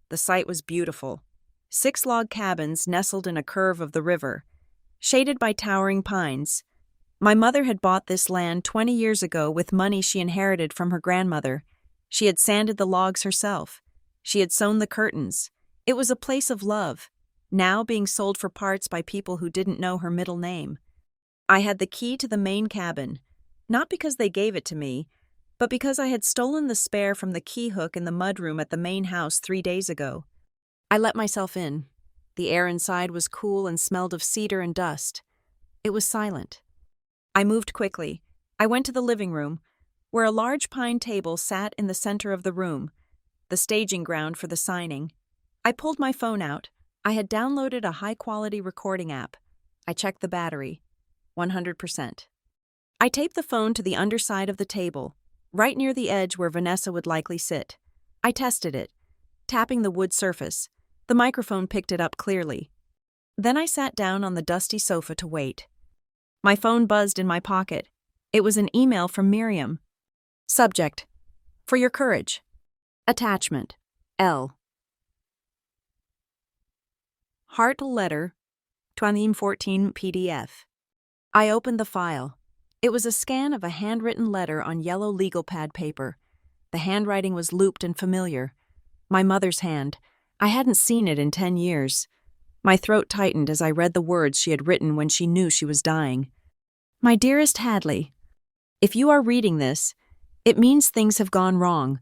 Speaker 1: The site was beautiful. 6 log cabins nestled in a curve of the river, shaded by towering pines. My mother had bought this land 20 years ago with money she inherited from her grandmother. She had sanded the logs herself. She had sewn the curtains. It was a place of love, now being sold for parts by people who didn't know her middle name. I had the key to the main cabin, not because they gave it to me, but because I had stolen the spare from the key hook in the mudroom at the main house 3 days ago. I let myself in. The air inside was cool and smelled of cedar and dust. It was silent. I moved quickly. I went to the living room, where a large pine table sat in the center of the room, the staging ground for the signing. I pulled my phone out. I had downloaded a high-quality recording app. I checked the battery. 100%. I taped the phone to the underside of the table, right near the edge where Vanessa would likely sit. I tested it, tapping the wood surface. The microphone picked it up clearly. Then I sat down on the dusty sofa to wait. My phone buzzed in my pocket. It was an email from Miriam. Subject: For your courage. Attachment: L. Heart letter, 2014 PDF. I opened the file. It was a scan of a handwritten letter on yellow legal pad paper. The handwriting was looped and familiar. My mother's hand. I hadn't seen it in 10 years. My throat tightened as I read the words she had written when she knew she was dying. My dearest Hadley, if you are reading this, it means things have gone wrong.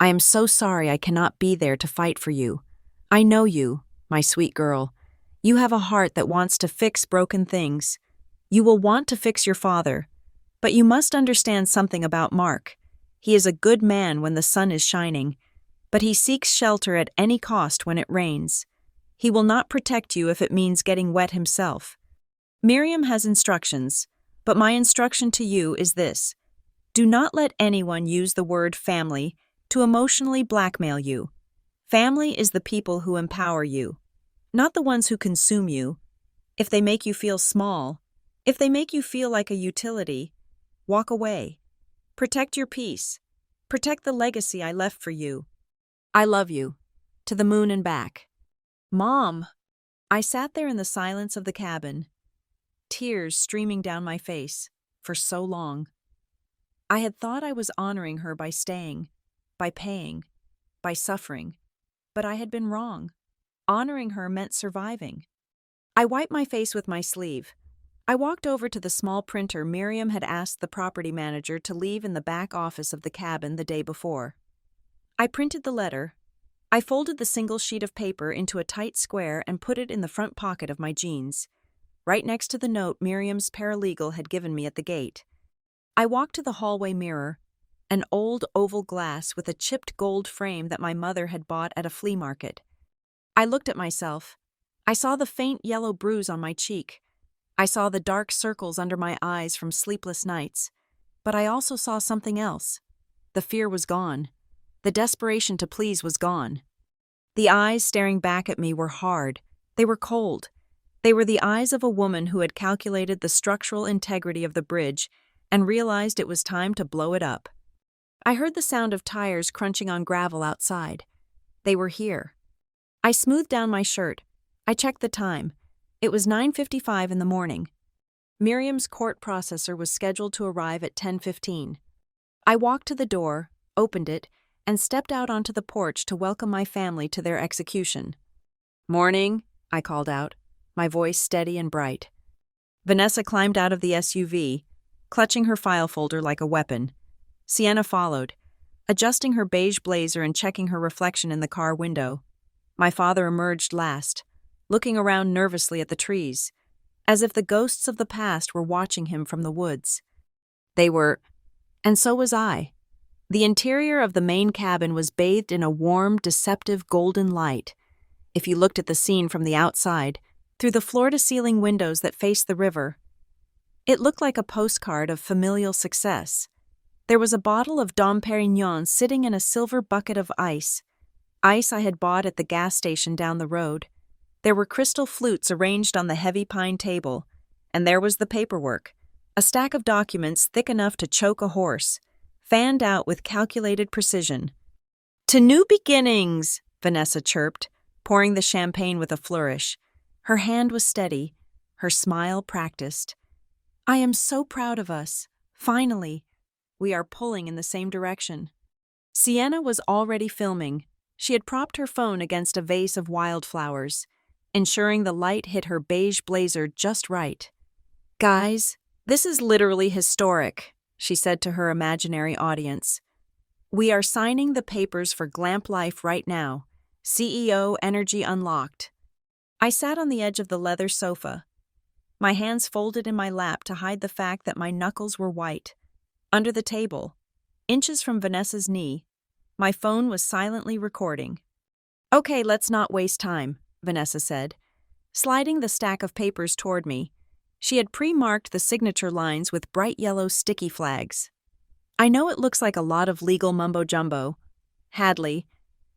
Speaker 1: I am so sorry I cannot be there to fight for you. I know you, my sweet girl. You have a heart that wants to fix broken things. You will want to fix your father. But you must understand something about Mark. He is a good man when the sun is shining, but he seeks shelter at any cost when it rains. He will not protect you if it means getting wet himself. Miriam has instructions, but my instruction to you is this. Do not let anyone use the word family to emotionally blackmail you. Family is the people who empower you, not the ones who consume you. If they make you feel small, if they make you feel like a utility, walk away. Protect your peace. Protect the legacy I left for you. I love you. To the moon and back. Mom! I sat there in the silence of the cabin, tears streaming down my face, for so long. I had thought I was honoring her by staying, by paying, by suffering, but I had been wrong. Honoring her meant surviving. I wiped my face with my sleeve. I walked over to the small printer Miriam had asked the property manager to leave in the back office of the cabin the day before. I printed the letter. I folded the single sheet of paper into a tight square and put it in the front pocket of my jeans, right next to the note Miriam's paralegal had given me at the gate. I walked to the hallway mirror, an old oval glass with a chipped gold frame that my mother had bought at a flea market. I looked at myself. I saw the faint yellow bruise on my cheek. I saw the dark circles under my eyes from sleepless nights. But I also saw something else. The fear was gone. The desperation to please was gone. The eyes staring back at me were hard. They were cold. They were the eyes of a woman who had calculated the structural integrity of the bridge and realized it was time to blow it up. I heard the sound of tires crunching on gravel outside. They were here. I smoothed down my shirt. I checked the time. It was 9:55 in the morning. Miriam's court processor was scheduled to arrive at 10:15. I walked to the door, opened it, and stepped out onto the porch to welcome my family to their execution. "Morning," I called out, my voice steady and bright. Vanessa climbed out of the SUV, clutching her file folder like a weapon. Sienna followed, adjusting her beige blazer and checking her reflection in the car window. My father emerged last, looking around nervously at the trees, as if the ghosts of the past were watching him from the woods. And so was I. The interior of the main cabin was bathed in a warm, deceptive golden light. If you looked at the scene from the outside, through the floor-to-ceiling windows that faced the river, it looked like a postcard of familial success. There was a bottle of Dom Perignon sitting in a silver bucket of ice I had bought at the gas station down the road. There were crystal flutes arranged on the heavy pine table, and there was the paperwork, a stack of documents thick enough to choke a horse, fanned out with calculated precision. "To new beginnings," Vanessa chirped, pouring the champagne with a flourish. Her hand was steady, her smile practiced. "I am so proud of us. Finally, we are pulling in the same direction." Sienna was already filming. She had propped her phone against a vase of wildflowers, ensuring the light hit her beige blazer just right. "Guys, this is literally historic," she said to her imaginary audience. "We are signing the papers for Glamp Life right now. CEO Energy Unlocked." I sat on the edge of the leather sofa, my hands folded in my lap to hide the fact that my knuckles were white. Under the table, inches from Vanessa's knee, my phone was silently recording. "Okay, let's not waste time," Vanessa said, sliding the stack of papers toward me. She had pre-marked the signature lines with bright yellow sticky flags. "I know it looks like a lot of legal mumbo-jumbo, Hadley,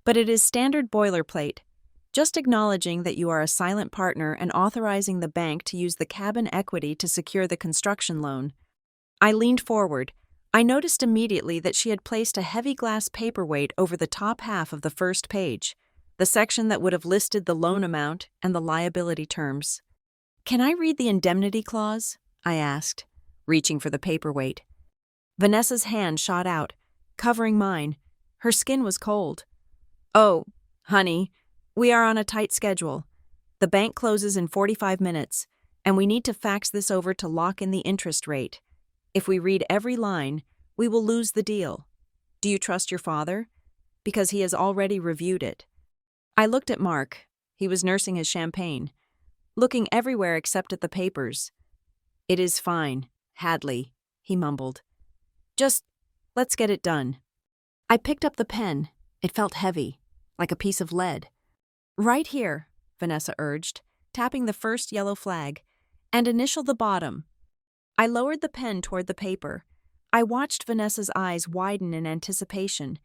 Speaker 1: but it is standard boilerplate, just acknowledging that you are a silent partner and authorizing the bank to use the cabin equity to secure the construction loan." I leaned forward. I noticed immediately that she had placed a heavy glass paperweight over the top half of the first page, the section that would have listed the loan amount and the liability terms. "Can I read the indemnity clause?" I asked, reaching for the paperweight. Vanessa's hand shot out, covering mine. Her skin was cold. "Oh, honey, we are on a tight schedule. The bank closes in 45 minutes, and we need to fax this over to lock in the interest rate. If we read every line, we will lose the deal. Do you trust your father? Because he has already reviewed it." I looked at Mark. He was nursing his champagne, looking everywhere except at the papers. "It is fine, Hadley," he mumbled. "Just, let's get it done." I picked up the pen. It felt heavy, like a piece of lead. "Right here," Vanessa urged, tapping the first yellow flag, "and initial the bottom." I lowered the pen toward the paper. I watched Vanessa's eyes widen in anticipation.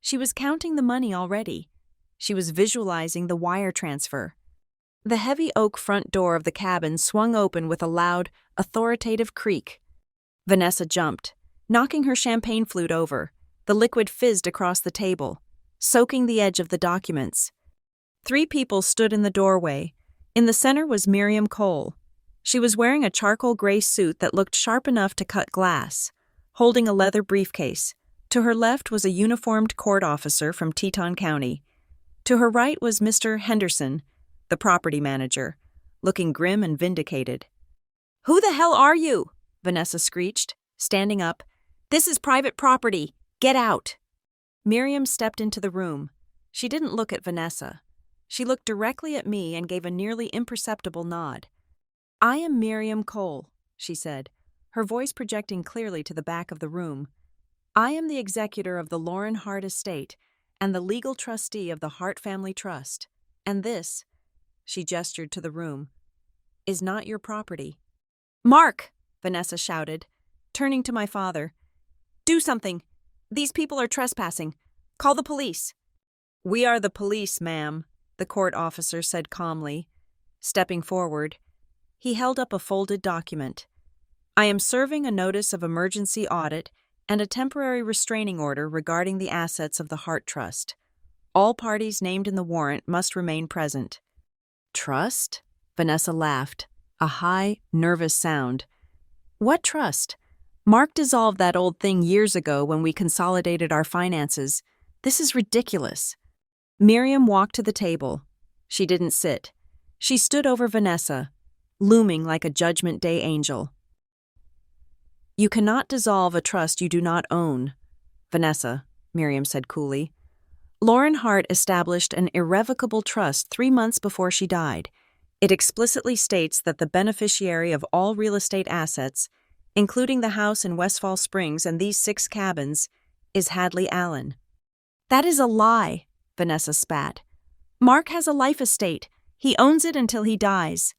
Speaker 1: She was counting the money already. She was visualizing the wire transfer. The heavy oak front door of the cabin swung open with a loud, authoritative creak. Vanessa jumped, knocking her champagne flute over. The liquid fizzed across the table, soaking the edge of the documents. 3 people stood in the doorway. In the center was Miriam Cole. She was wearing a charcoal gray suit that looked sharp enough to cut glass, holding a leather briefcase. To her left was a uniformed court officer from Teton County. To her right was Mr. Henderson, the property manager, looking grim and vindicated. "Who the hell are you?" Vanessa screeched, standing up. "This is private property. Get out." Miriam stepped into the room. She didn't look at Vanessa. She looked directly at me and gave a nearly imperceptible nod. "I am Miriam Cole," she said, her voice projecting clearly to the back of the room. "I am the executor of the Lauren Hart estate and the legal trustee of the Hart Family Trust. And this," she gestured to the room, "is not your property." "Mark!" Vanessa shouted, turning to my father. "Do something. These people are trespassing. Call the police." "We are the police, ma'am," the court officer said calmly. Stepping forward, he held up a folded document. "I am serving a notice of emergency audit and a temporary restraining order regarding the assets of the Hart Trust. All parties named in the warrant must remain present." "Trust?" Vanessa laughed, a high, nervous sound. "What trust? Mark dissolved that old thing years ago when we consolidated our finances. This is ridiculous." Miriam walked to the table. She didn't sit. She stood over Vanessa, looming like a Judgment Day angel. "You cannot dissolve a trust you do not own, Vanessa," Miriam said coolly. "Lauren Hart established an irrevocable trust 3 months before she died. It explicitly states that the beneficiary of all real estate assets, including the house in Westfall Springs and these 6 cabins, is Hadley Allen." "That is a lie," Vanessa spat. "Mark has a life estate. He owns it until he dies."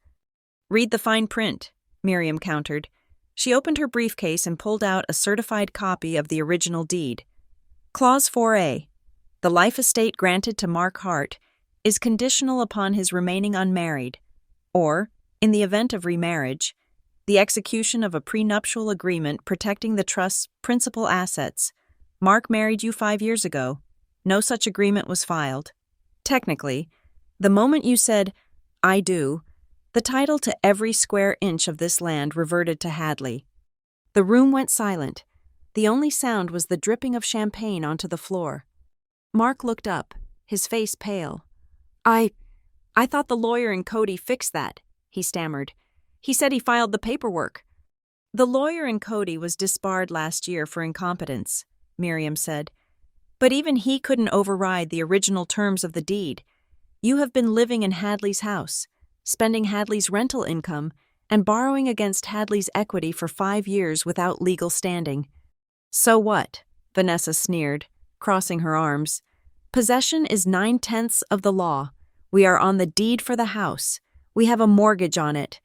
Speaker 1: "Read the fine print," Miriam countered. She opened her briefcase and pulled out a certified copy of the original deed. Clause 4A. The life estate granted to Mark Hart is conditional upon his remaining unmarried, or, in the event of remarriage, the execution of a prenuptial agreement protecting the trust's principal assets. Mark married you 5 years ago. No such agreement was filed. Technically, the moment you said, "I do," the title to every square inch of this land reverted to Hadley. The room went silent. The only sound was the dripping of champagne onto the floor. Mark looked up, his face pale. I thought the lawyer in Cody fixed that," he stammered. "He said he filed the paperwork." "The lawyer in Cody was disbarred last year for incompetence," Miriam said. "But even he couldn't override the original terms of the deed. You have been living in Hadley's house, spending Hadley's rental income, and borrowing against Hadley's equity for 5 years without legal standing." "So what?" Vanessa sneered, crossing her arms. "Possession is 9/10 of the law. We are on the deed for the house. We have a mortgage on it."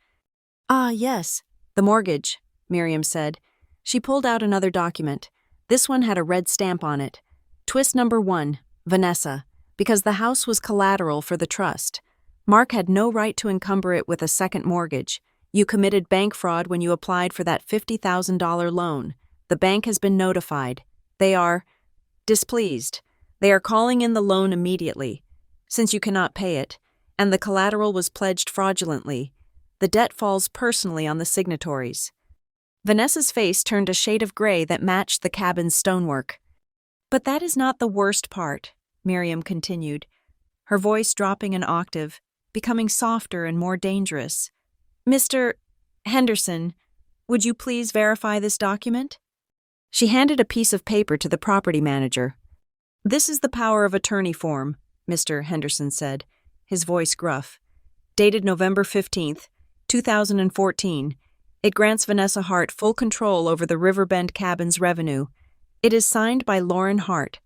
Speaker 1: "Ah, yes, the mortgage," Miriam said. She pulled out another document. This one had a red stamp on it. "Twist number 1, Vanessa, because the house was collateral for the trust. Mark had no right to encumber it with a second mortgage. You committed bank fraud when you applied for that $50,000 loan. The bank has been notified. They are displeased. They are calling in the loan immediately. Since you cannot pay it, and the collateral was pledged fraudulently, the debt falls personally on the signatories." Vanessa's face turned a shade of gray that matched the cabin's stonework. "But that is not the worst part," Miriam continued, her voice dropping an octave, becoming softer and more dangerous. "Mr. Henderson, would you please verify this document?" She handed a piece of paper to the property manager. "This is the power of attorney form," Mr. Henderson said, his voice gruff. "Dated November 15th, 2014. It grants Vanessa Hart full control over the Riverbend cabin's revenue. It is signed by Lauren Hart."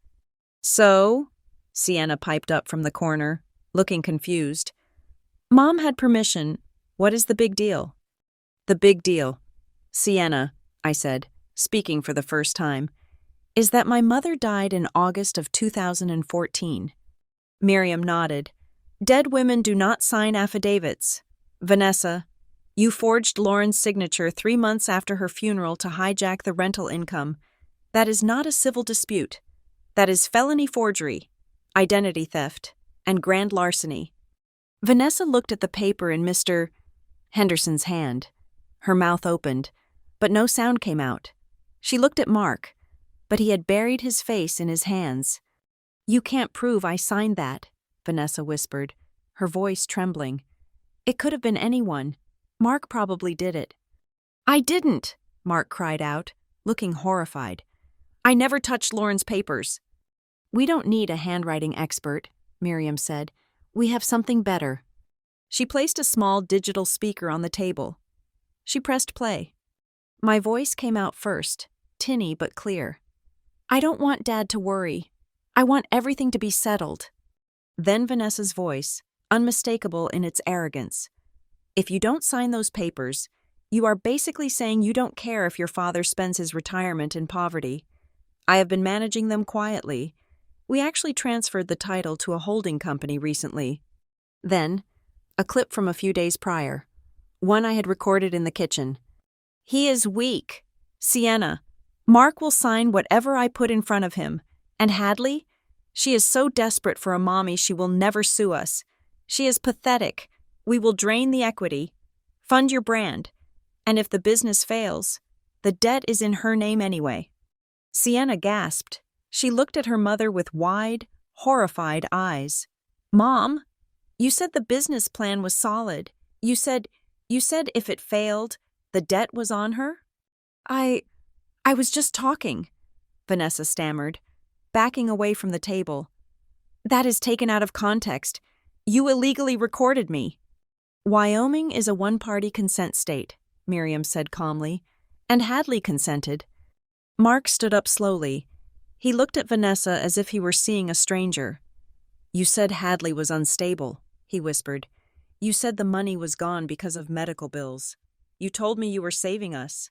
Speaker 1: "So?" Sienna piped up from the corner, looking confused. "Mom had permission. What is the big deal?" "The big deal, Sienna," I said, speaking for the first time, "is that my mother died in August of 2014. Miriam nodded. "Dead women do not sign affidavits. Vanessa, you forged Lauren's signature 3 months after her funeral to hijack the rental income. That is not a civil dispute. That is felony forgery, identity theft, and grand larceny. Vanessa looked at the paper in Mr. Henderson's hand. Her mouth opened, but no sound came out. She looked at Mark, but he had buried his face in his hands. "You can't prove I signed that," Vanessa whispered, her voice trembling. "It could have been anyone. Mark probably did it." "I didn't," Mark cried out, looking horrified. "I never touched Lauren's papers." "We don't need a handwriting expert," Miriam said. "We have something better." She placed a small digital speaker on the table. She pressed play. My voice came out first, tinny but clear. "I don't want Dad to worry. I want everything to be settled." Then Vanessa's voice, unmistakable in its arrogance. "If you don't sign those papers, you are basically saying you don't care if your father spends his retirement in poverty. I have been managing them quietly. We actually transferred the title to a holding company recently." Then, a clip from a few days prior, one I had recorded in the kitchen. "He is weak. Sienna, Mark will sign whatever I put in front of him. And Hadley? She is so desperate for a mommy she will never sue us. She is pathetic. We will drain the equity. Fund your brand. And if the business fails, the debt is in her name anyway." Sienna gasped. She looked at her mother with wide, horrified eyes. "Mom, you said the business plan was solid. You said if it failed, the debt was on her?" I was just talking," Vanessa stammered, backing away from the table. "That is taken out of context. You illegally recorded me." "Wyoming is a one-party consent state," Miriam said calmly, "and Hadley consented." Mark stood up slowly. He looked at Vanessa as if he were seeing a stranger. "You said Hadley was unstable," he whispered. "You said the money was gone because of medical bills. You told me you were saving us."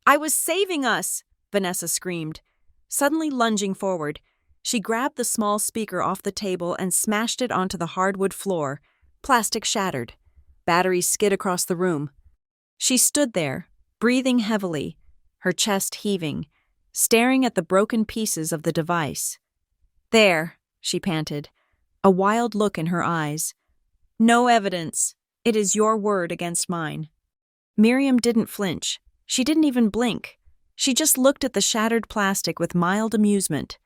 Speaker 1: "I was saving us!" Vanessa screamed. Suddenly lunging forward, she grabbed the small speaker off the table and smashed it onto the hardwood floor. Plastic shattered. Batteries skid across the room. She stood there, breathing heavily, her chest heaving, staring at the broken pieces of the device. "There," she panted, a wild look in her eyes. "No evidence. It is your word against mine." Miriam didn't flinch. She didn't even blink. She just looked at the shattered plastic with mild amusement.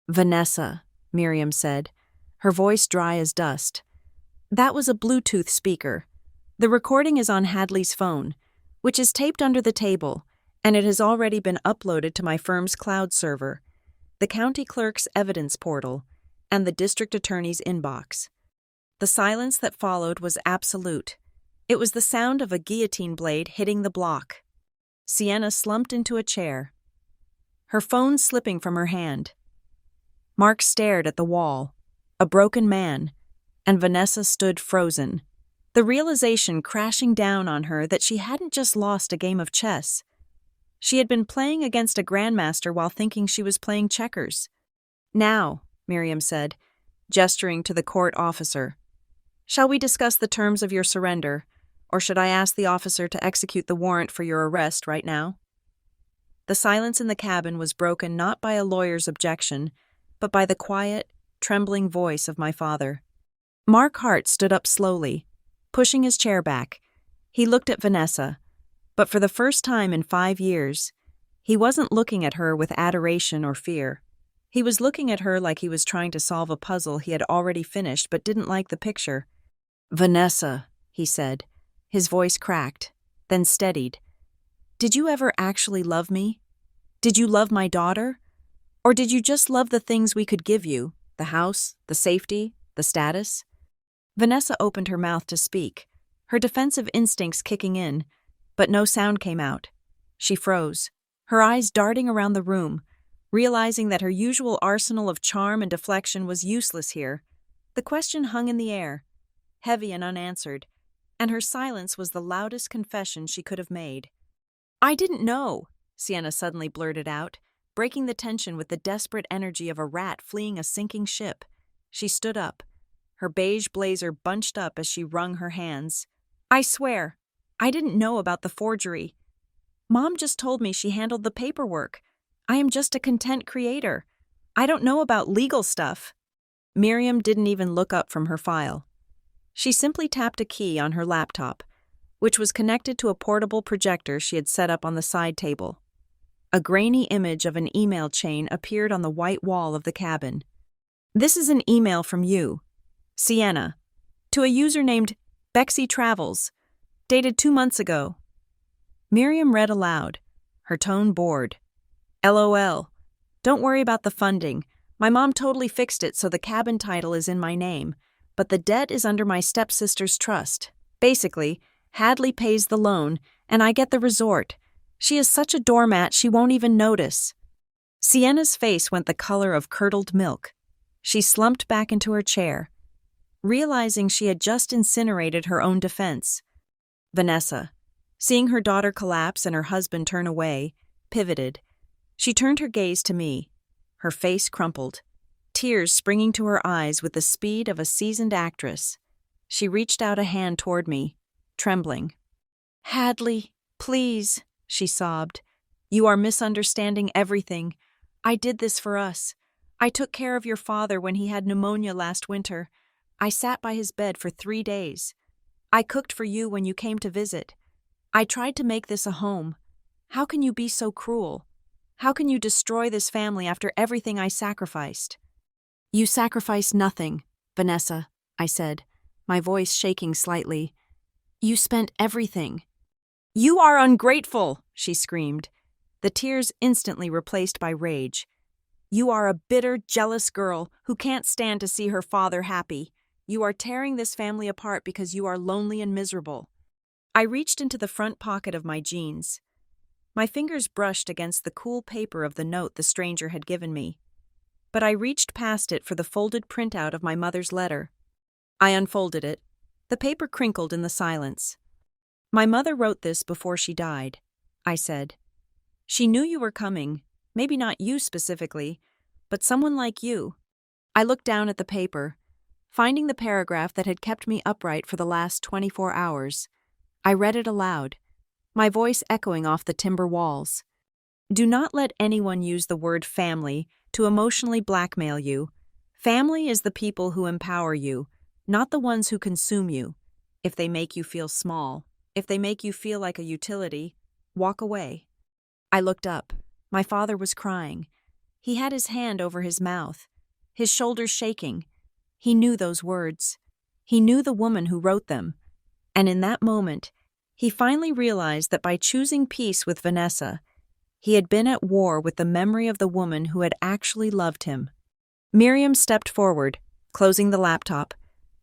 Speaker 1: "Vanessa," Miriam said, her voice dry as dust. "That was a Bluetooth speaker. The recording is on Hadley's phone, which is taped under the table, and it has already been uploaded to my firm's cloud server, the county clerk's evidence portal, and the district attorney's inbox." The silence that followed was absolute. It was the sound of a guillotine blade hitting the block. Sienna slumped into a chair, her phone slipping from her hand. Mark stared at the wall, a broken man, and Vanessa stood frozen, the realization crashing down on her that she hadn't just lost a game of chess. She had been playing against a grandmaster while thinking she was playing checkers. "Now," Miriam said, gesturing to the court officer, "shall we discuss the terms of your surrender, or should I ask the officer to execute the warrant for your arrest right now?" The silence in the cabin was broken not by a lawyer's objection, but by the quiet, trembling voice of my father. Mark Hart stood up slowly, pushing his chair back. He looked at Vanessa, but for the first time in 5 years, he wasn't looking at her with adoration or fear. He was looking at her like he was trying to solve a puzzle he had already finished but didn't like the picture. "Vanessa," he said. His voice cracked, then steadied. "Did you ever actually love me? Did you love my daughter? Or did you just love the things we could give you, the house, the safety, the status?" Vanessa opened her mouth to speak, her defensive instincts kicking in, but no sound came out. She froze, her eyes darting around the room, realizing that her usual arsenal of charm and deflection was useless here. The question hung in the air, heavy and unanswered, and her silence was the loudest confession she could have made. "I didn't know," Sienna suddenly blurted out, breaking the tension with the desperate energy of a rat fleeing a sinking ship. She stood up, her beige blazer bunched up as she wrung her hands. "I swear, I didn't know about the forgery. Mom just told me she handled the paperwork. I am just a content creator. I don't know about legal stuff." Miriam didn't even look up from her file. She simply tapped a key on her laptop, which was connected to a portable projector she had set up on the side table. A grainy image of an email chain appeared on the white wall of the cabin. "This is an email from you, Sienna, to a user named Bexy Travels, dated 2 months ago." Miriam read aloud, her tone bored. "LOL. Don't worry about the funding. My mom totally fixed it so the cabin title is in my name, but the debt is under my stepsister's trust. Basically, Hadley pays the loan, and I get the resort. She is such a doormat she won't even notice." Sienna's face went the color of curdled milk. She slumped back into her chair, realizing she had just incinerated her own defense. Vanessa, seeing her daughter collapse and her husband turn away, pivoted. She turned her gaze to me, her face crumpled, tears springing to her eyes with the speed of a seasoned actress. She reached out a hand toward me, trembling. "Hadley, please," she sobbed. "You are misunderstanding everything. I did this for us. I took care of your father when he had pneumonia last winter. I sat by his bed for 3 days. I cooked for you when you came to visit. I tried to make this a home. How can you be so cruel? How can you destroy this family after everything I sacrificed?" "You sacrificed nothing, Vanessa," I said, my voice shaking slightly. "You spent everything." "You are ungrateful," she screamed, the tears instantly replaced by rage. "You are a bitter, jealous girl who can't stand to see her father happy. You are tearing this family apart because you are lonely and miserable." I reached into the front pocket of my jeans. My fingers brushed against the cool paper of the note the stranger had given me. But I reached past it for the folded printout of my mother's letter. I unfolded it. The paper crinkled in the silence. "My mother wrote this before she died," I said. "She knew you were coming, maybe not you specifically, but someone like you." I looked down at the paper, finding the paragraph that had kept me upright for the last 24 hours. I read it aloud, my voice echoing off the timber walls. "Do not let anyone use the word family to emotionally blackmail you. Family is the people who empower you, not the ones who consume you. If they make you feel small, if they make you feel like a utility, walk away." I looked up. My father was crying. He had his hand over his mouth, his shoulders shaking. He knew those words. He knew the woman who wrote them. And in that moment, he finally realized that by choosing peace with Vanessa, he had been at war with the memory of the woman who had actually loved him. Miriam stepped forward, closing the laptop.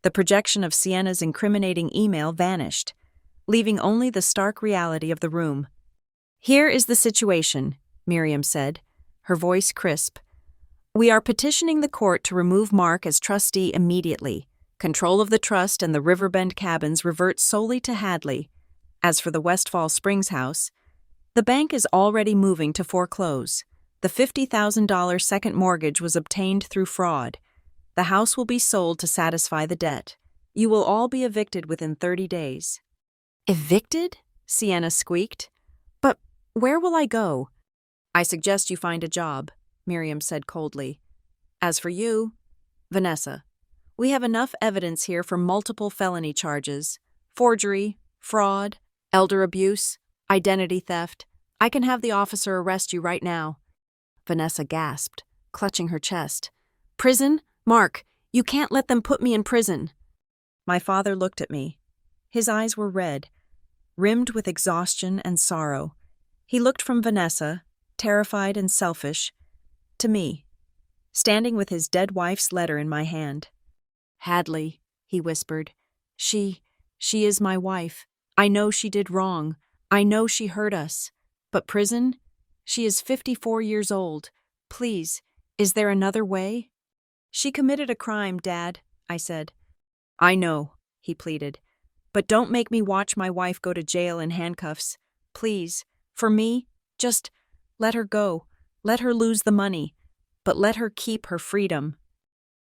Speaker 1: The projection of Sienna's incriminating email vanished, leaving only the stark reality of the room. "Here is the situation," Miriam said, her voice crisp. "We are petitioning the court to remove Mark as trustee immediately. Control of the trust and the Riverbend cabins revert solely to Hadley. As for the Westfall Springs house, the bank is already moving to foreclose. The $50,000 second mortgage was obtained through fraud. The house will be sold to satisfy the debt. You will all be evicted within 30 days. "Evicted?" Sienna squeaked. "But where will I go?" "I suggest you find a job," Miriam said coldly. "As for you, Vanessa, we have enough evidence here for multiple felony charges: forgery, fraud, elder abuse, identity theft. I can have the officer arrest you right now." Vanessa gasped, clutching her chest. "Prison? Mark, you can't let them put me in prison." My father looked at me. His eyes were red, rimmed with exhaustion and sorrow. He looked from Vanessa, terrified and selfish, to me, standing with his dead wife's letter in my hand. "Hadley," he whispered, She is my wife. I know she did wrong. I know she hurt us. But prison? She is 54 years old. Please, is there another way?" "She committed a crime, Dad," I said. "I know," he pleaded. "But don't make me watch my wife go to jail in handcuffs. Please, for me, just let her go. Let her lose the money. But let her keep her freedom."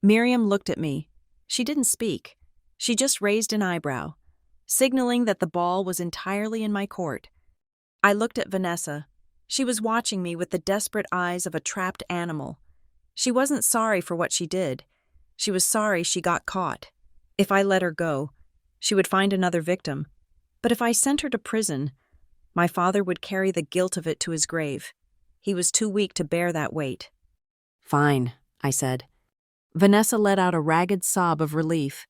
Speaker 1: Miriam looked at me. She didn't speak. She just raised an eyebrow, signaling that the ball was entirely in my court. I looked at Vanessa. She was watching me with the desperate eyes of a trapped animal. She wasn't sorry for what she did. She was sorry she got caught. If I let her go, she would find another victim. But if I sent her to prison, my father would carry the guilt of it to his grave. He was too weak to bear that weight. "Fine," I said. Vanessa let out a ragged sob of relief.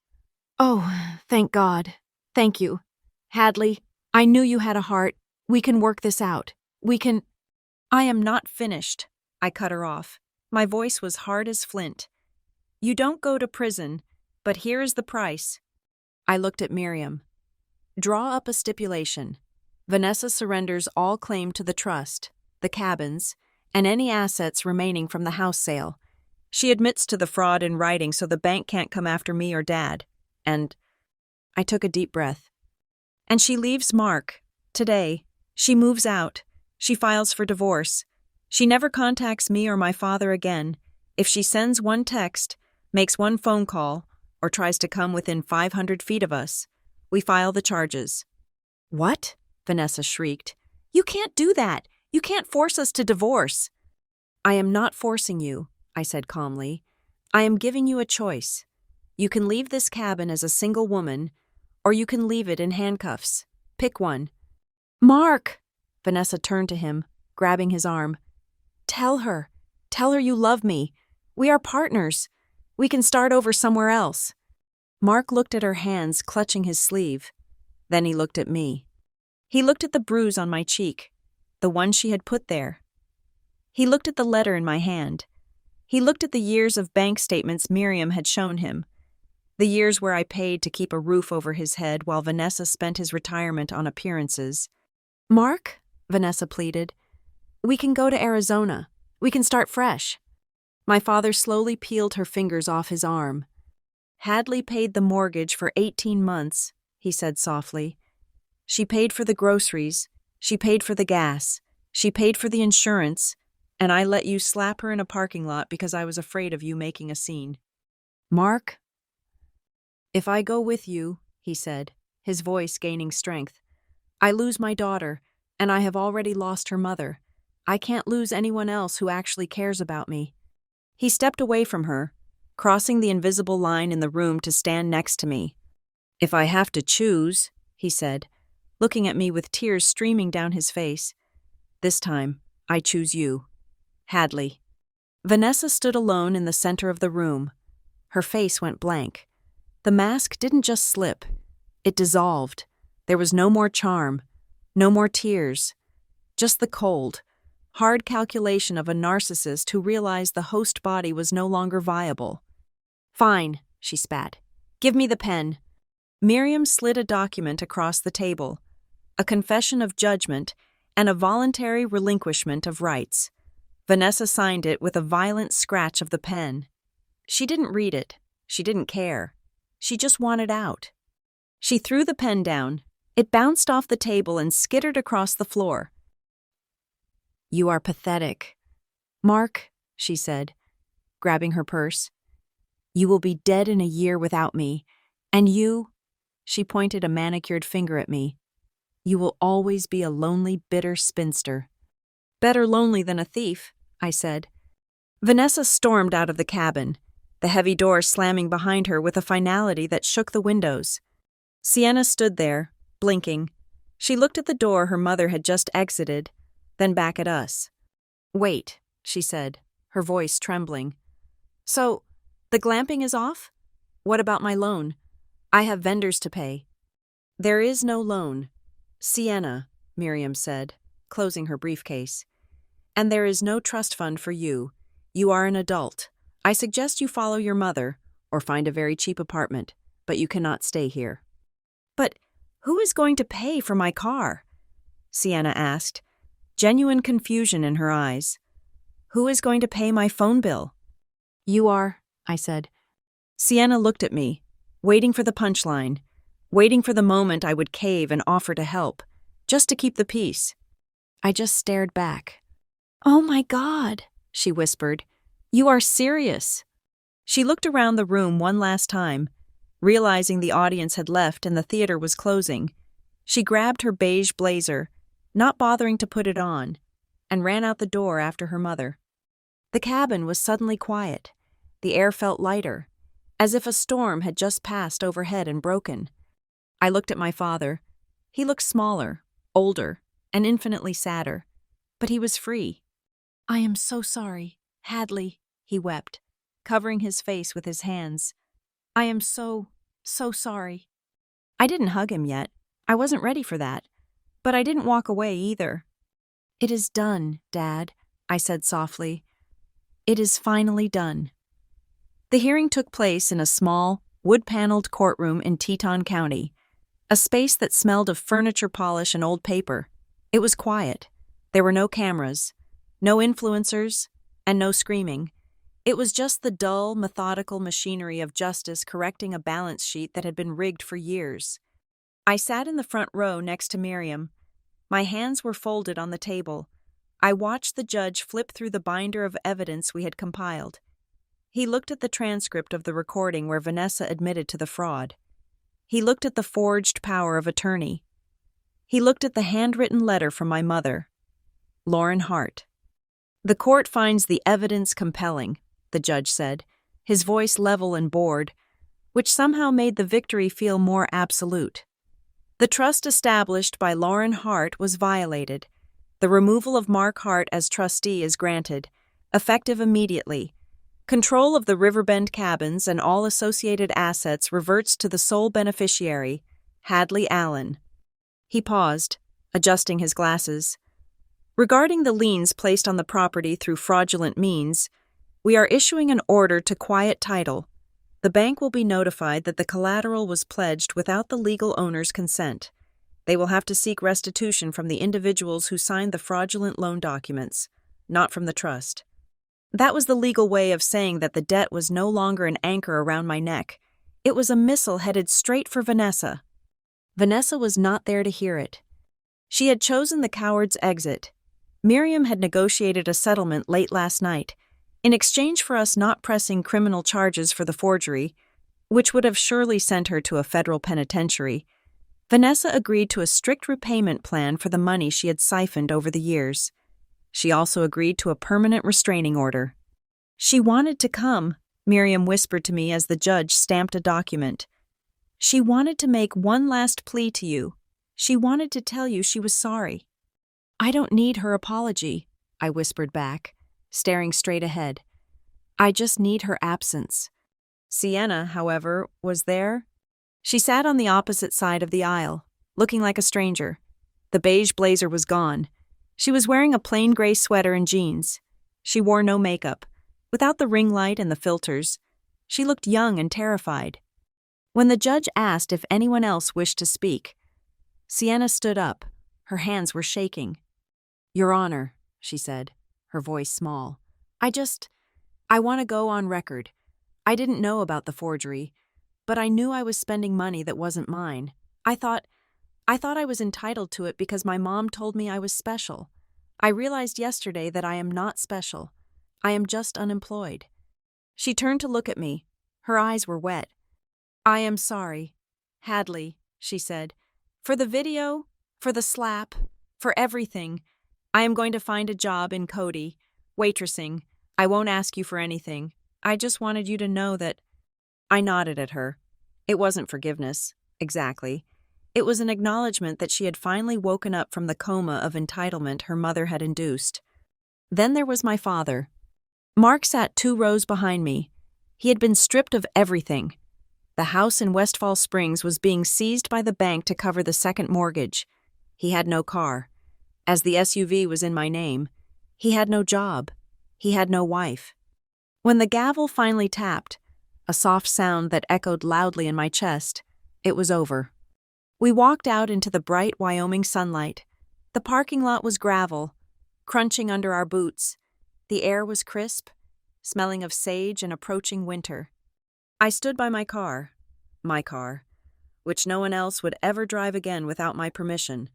Speaker 1: "Oh, thank God. Thank you. Hadley, I knew you had a heart. We can work this out. We can—" "I am not finished," I cut her off. My voice was hard as flint. "You don't go to prison, but here is the price." I looked at Miriam. "Draw up a stipulation. Vanessa surrenders all claim to the trust, the cabins, and any assets remaining from the house sale. She admits to the fraud in writing so the bank can't come after me or Dad. And—" I took a deep breath. "And she leaves Mark. Today. She moves out. She files for divorce. She never contacts me or my father again. If she sends one text, makes one phone call, or tries to come within 500 feet of us, we file the charges." "What?" Vanessa shrieked. "You can't do that. You can't force us to divorce." "I am not forcing you," I said calmly. "I am giving you a choice. You can leave this cabin as a single woman, or you can leave it in handcuffs. Pick one." "Mark!" Vanessa turned to him, grabbing his arm. Tell her you love me. We are partners. We can start over somewhere else." Mark looked at her hands clutching his sleeve. Then he looked at me. He looked at the bruise on my cheek, the one she had put there. He looked at the letter in my hand. He looked at the years of bank statements Miriam had shown him, the years where I paid to keep a roof over his head while Vanessa spent his retirement on appearances. "Mark," Vanessa pleaded, "we can go to Arizona. We can start fresh." My father slowly peeled her fingers off his arm. "Hadley paid the mortgage for 18 months, he said softly. "She paid for the groceries, she paid for the gas, she paid for the insurance, and I let you slap her in a parking lot because I was afraid of you making a scene." "Mark?" "If I go with you," he said, his voice gaining strength, "I lose my daughter, and I have already lost her mother. I can't lose anyone else who actually cares about me." He stepped away from her, crossing the invisible line in the room to stand next to me. "If I have to choose," he said, looking at me with tears streaming down his face, "this time, I choose you. Hadley." Vanessa stood alone in the center of the room. Her face went blank. The mask didn't just slip. It dissolved. There was no more charm, no more tears, just the cold, hard calculation of a narcissist who realized the host body was no longer viable. "Fine," she spat. "Give me the pen." Miriam slid a document across the table, a confession of judgment and a voluntary relinquishment of rights. Vanessa signed it with a violent scratch of the pen. She didn't read it. She didn't care. She just wanted out. She threw the pen down. It bounced off the table and skittered across the floor. "You are pathetic. Mark," she said, grabbing her purse, "you will be dead in a year without me, and you," she pointed a manicured finger at me, "you will always be a lonely, bitter spinster." "Better lonely than a thief," I said. Vanessa stormed out of the cabin, the heavy door slamming behind her with a finality that shook the windows. Sienna stood there, blinking. She looked at the door her mother had just exited, then back at us. "Wait," she said, her voice trembling. "So, the glamping is off? What about my loan? I have vendors to pay." "There is no loan, Sienna," Miriam said, closing her briefcase. "And there is no trust fund for you. You are an adult. I suggest you follow your mother, or find a very cheap apartment, but you cannot stay here." "But who is going to pay for my car?" Sienna asked, genuine confusion in her eyes. "Who is going to pay my phone bill?" "You are," I said. Sienna looked at me, waiting for the punchline, waiting for the moment I would cave and offer to help, just to keep the peace. I just stared back. "Oh my God," she whispered. "You are serious." She looked around the room one last time, realizing the audience had left and the theater was closing. She grabbed her beige blazer, not bothering to put it on, and ran out the door after her mother. The cabin was suddenly quiet. The air felt lighter. as if a storm had just passed overhead and broken. I looked at my father. He looked smaller, older, and infinitely sadder, but he was free. "I am so sorry, Hadley," he wept, covering his face with his hands. "I am so sorry." I didn't hug him yet. I wasn't ready for that. But I didn't walk away either. "It is done, Dad," I said softly. "It is finally done." The hearing took place in a small, wood-paneled courtroom in Teton County, a space that smelled of furniture polish and old paper. It was quiet. There were no cameras, no influencers, and no screaming. It was just the dull, methodical machinery of justice correcting a balance sheet that had been rigged for years. I sat in the front row next to Miriam. My hands were folded on the table. I watched the judge flip through the binder of evidence we had compiled. He looked at the transcript of the recording where Vanessa admitted to the fraud. He looked at the forged power of attorney. He looked at the handwritten letter from my mother, Lauren Hart. "The court finds the evidence compelling," the judge said, his voice level and bored, which somehow made the victory feel more absolute. "The trust established by Lauren Hart was violated. The removal of Mark Hart as trustee is granted, effective immediately. Control of the Riverbend cabins and all associated assets reverts to the sole beneficiary, Hadley Allen." He paused, adjusting his glasses. "Regarding the liens placed on the property through fraudulent means, we are issuing an order to quiet title. The bank will be notified that the collateral was pledged without the legal owner's consent. They will have to seek restitution from the individuals who signed the fraudulent loan documents, not from the trust." That was the legal way of saying that the debt was no longer an anchor around my neck. It was a missile headed straight for Vanessa. Vanessa was not there to hear it. She had chosen the coward's exit. Miriam had negotiated a settlement late last night, in exchange for us not pressing criminal charges for the forgery, which would have surely sent her to a federal penitentiary. Vanessa agreed to a strict repayment plan for the money she had siphoned over the years. She also agreed to a permanent restraining order. "She wanted to come," Miriam whispered to me as the judge stamped a document. "She wanted to make one last plea to you. She wanted to tell you she was sorry." "I don't need her apology," I whispered back, staring straight ahead. "I just need her absence." Sienna, however, was there. She sat on the opposite side of the aisle, looking like a stranger. The beige blazer was gone. She was wearing a plain gray sweater and jeans. She wore no makeup. Without the ring light and the filters, she looked young and terrified. When the judge asked if anyone else wished to speak, Sienna stood up. Her hands were shaking. "Your Honor," she said, her voice small. I want to go on record. I didn't know about the forgery, but I knew I was spending money that wasn't mine. I thought I was entitled to it because my mom told me I was special. I realized yesterday that I am not special. I am just unemployed." She turned to look at me. Her eyes were wet. "I am sorry, Hadley," she said. "For the video, for the slap, for everything. I am going to find a job in Cody, waitressing. I won't ask you for anything. I just wanted you to know that—" I nodded at her. It wasn't forgiveness, exactly. It was an acknowledgement that she had finally woken up from the coma of entitlement her mother had induced. Then there was my father. Mark sat 2 rows behind me. He had been stripped of everything. The house in Westfall Springs was being seized by the bank to cover the second mortgage. He had no car. As the SUV was in my name, he had no job. He had no wife. When the gavel finally tapped, a soft sound that echoed loudly in my chest, it was over. We walked out into the bright Wyoming sunlight. The parking lot was gravel, crunching under our boots. The air was crisp, smelling of sage and approaching winter. I stood by my car, which no one else would ever drive again without my permission.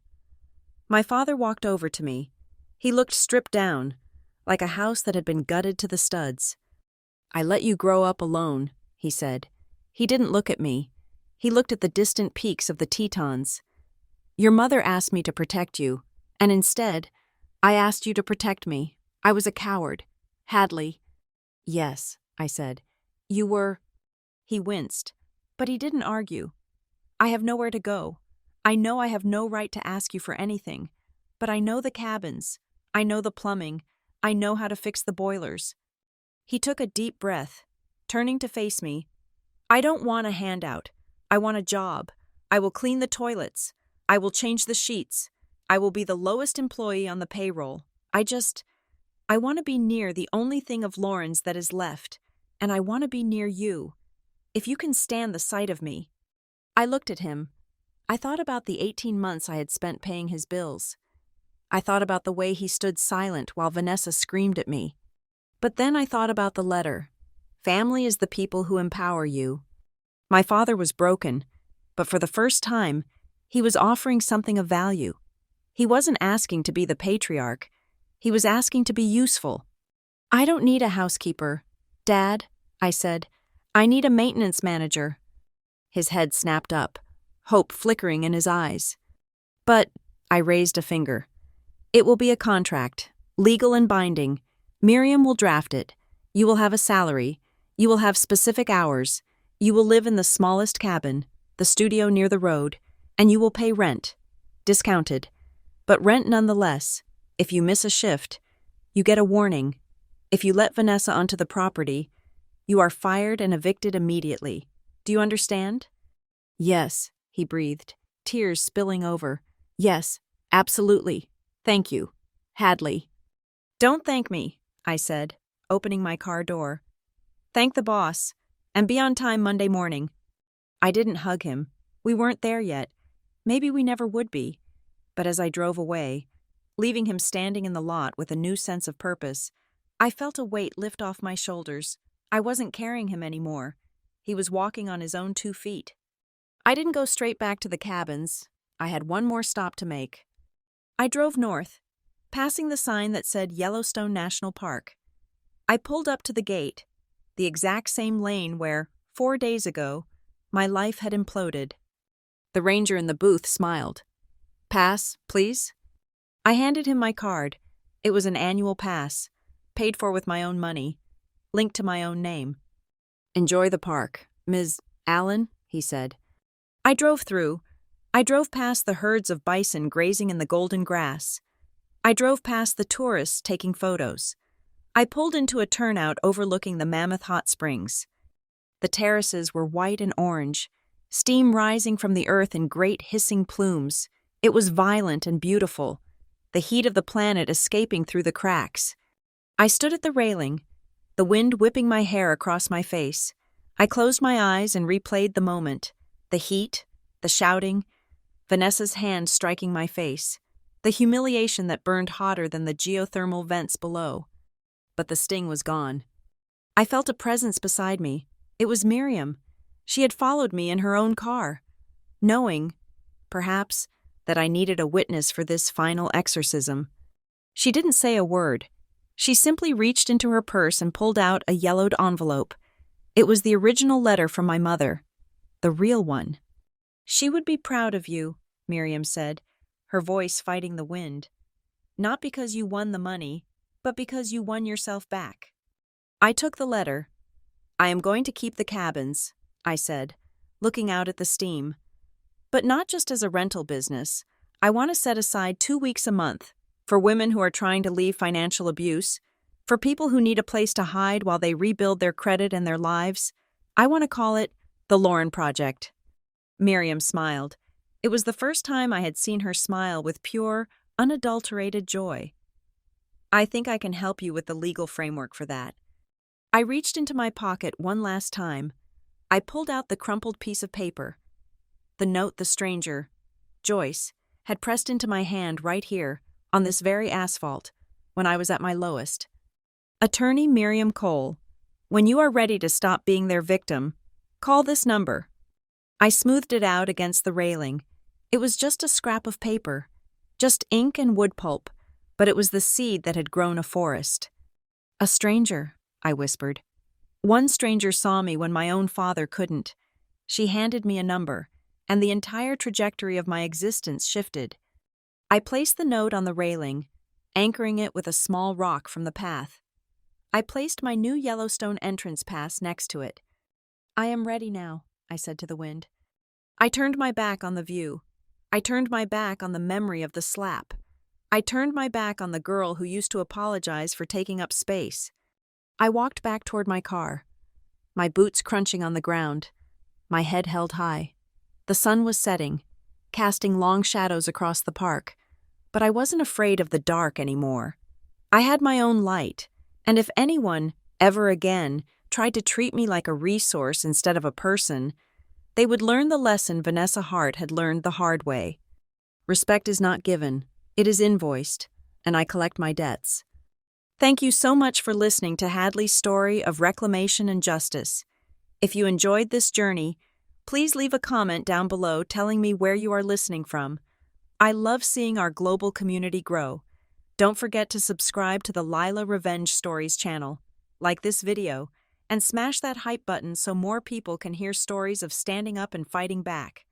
Speaker 1: My father walked over to me. He looked stripped down, like a house that had been gutted to the studs. "I let you grow up alone," he said. He didn't look at me. He looked at the distant peaks of the Tetons. "Your mother asked me to protect you, and instead, I asked you to protect me. I was a coward. Hadley." "Yes," I said. "You were—" He winced, but he didn't argue. I have nowhere to go. I know I have no right to ask you for anything, but I know the cabins. I know the plumbing. I know how to fix the boilers. He took a deep breath, turning to face me. I don't want a handout. I want a job. I will clean the toilets. I will change the sheets. I will be the lowest employee on the payroll. I want to be near the only thing of Lauren's that is left, and I want to be near you. If you can stand the sight of me. I looked at him. I thought about the 18 months I had spent paying his bills. I thought about the way he stood silent while Vanessa screamed at me. But then I thought about the letter. Family is the people who empower you. My father was broken, but for the first time, he was offering something of value. He wasn't asking to be the patriarch. He was asking to be useful. I don't need a housekeeper, Dad, I said. I need a maintenance manager. His head snapped up, hope flickering in his eyes. But, I raised a finger. It will be a contract, legal and binding. Miriam will draft it. You will have a salary. You will have specific hours. You will live in the smallest cabin, the studio near the road, and you will pay rent. Discounted. But rent nonetheless. If you miss a shift, you get a warning. If you let Vanessa onto the property, you are fired and evicted immediately. Do you understand? Yes, he breathed, tears spilling over. Yes, absolutely. Thank you. Hadley. Don't thank me, I said, opening my car door. Thank the boss, and be on time Monday morning. I didn't hug him. We weren't there yet. Maybe we never would be. But as I drove away, leaving him standing in the lot with a new sense of purpose, I felt a weight lift off my shoulders. I wasn't carrying him anymore. He was walking on his own 2 feet. I didn't go straight back to the cabins. I had one more stop to make. I drove north, passing the sign that said Yellowstone National Park. I pulled up to the gate, the exact same lane where, 4 days ago, my life had imploded. The ranger in the booth smiled. Pass, please? I handed him my card. It was an annual pass, paid for with my own money, linked to my own name. Enjoy the park, Ms. Allen, he said. I drove through. I drove past the herds of bison grazing in the golden grass. I drove past the tourists taking photos. I pulled into a turnout overlooking the Mammoth Hot Springs. The terraces were white and orange, steam rising from the earth in great hissing plumes. It was violent and beautiful, the heat of the planet escaping through the cracks. I stood at the railing, the wind whipping my hair across my face. I closed my eyes and replayed the moment. The heat, the shouting, Vanessa's hand striking my face, the humiliation that burned hotter than the geothermal vents below. But the sting was gone. I felt a presence beside me. It was Miriam. She had followed me in her own car, knowing, perhaps, that I needed a witness for this final exorcism. She didn't say a word. She simply reached into her purse and pulled out a yellowed envelope. It was the original letter from my mother, the real one. She would be proud of you, Miriam said, her voice fighting the wind. Not because you won the money, but because you won yourself back. I took the letter. I am going to keep the cabins, I said, looking out at the steam. But not just as a rental business. I want to set aside 2 weeks a month for women who are trying to leave financial abuse, for people who need a place to hide while they rebuild their credit and their lives. I want to call it the Lauren Project. Miriam smiled. It was the first time I had seen her smile with pure, unadulterated joy. I think I can help you with the legal framework for that. I reached into my pocket one last time. I pulled out the crumpled piece of paper. The note the stranger, Joyce, had pressed into my hand right here, on this very asphalt, when I was at my lowest. Attorney Miriam Cole, when you are ready to stop being their victim, call this number. I smoothed it out against the railing. It was just a scrap of paper, just ink and wood pulp, but it was the seed that had grown a forest. A stranger, I whispered. One stranger saw me when my own father couldn't. She handed me a number, and the entire trajectory of my existence shifted. I placed the note on the railing, anchoring it with a small rock from the path. I placed my new Yellowstone entrance pass next to it. I am ready now, I said to the wind. I turned my back on the view. I turned my back on the memory of the slap. I turned my back on the girl who used to apologize for taking up space. I walked back toward my car, my boots crunching on the ground, my head held high. The sun was setting, casting long shadows across the park, but I wasn't afraid of the dark anymore. I had my own light, and if anyone, ever again, tried to treat me like a resource instead of a person, they would learn the lesson Vanessa Hart had learned the hard way. Respect is not given, it is invoiced, and I collect my debts. Thank you so much for listening to Hadley's story of reclamation and justice. If you enjoyed this journey, please leave a comment down below telling me where you are listening from. I love seeing our global community grow. Don't forget to subscribe to the Lila Revenge Stories channel, like this video, and smash that hype button so more people can hear stories of standing up and fighting back.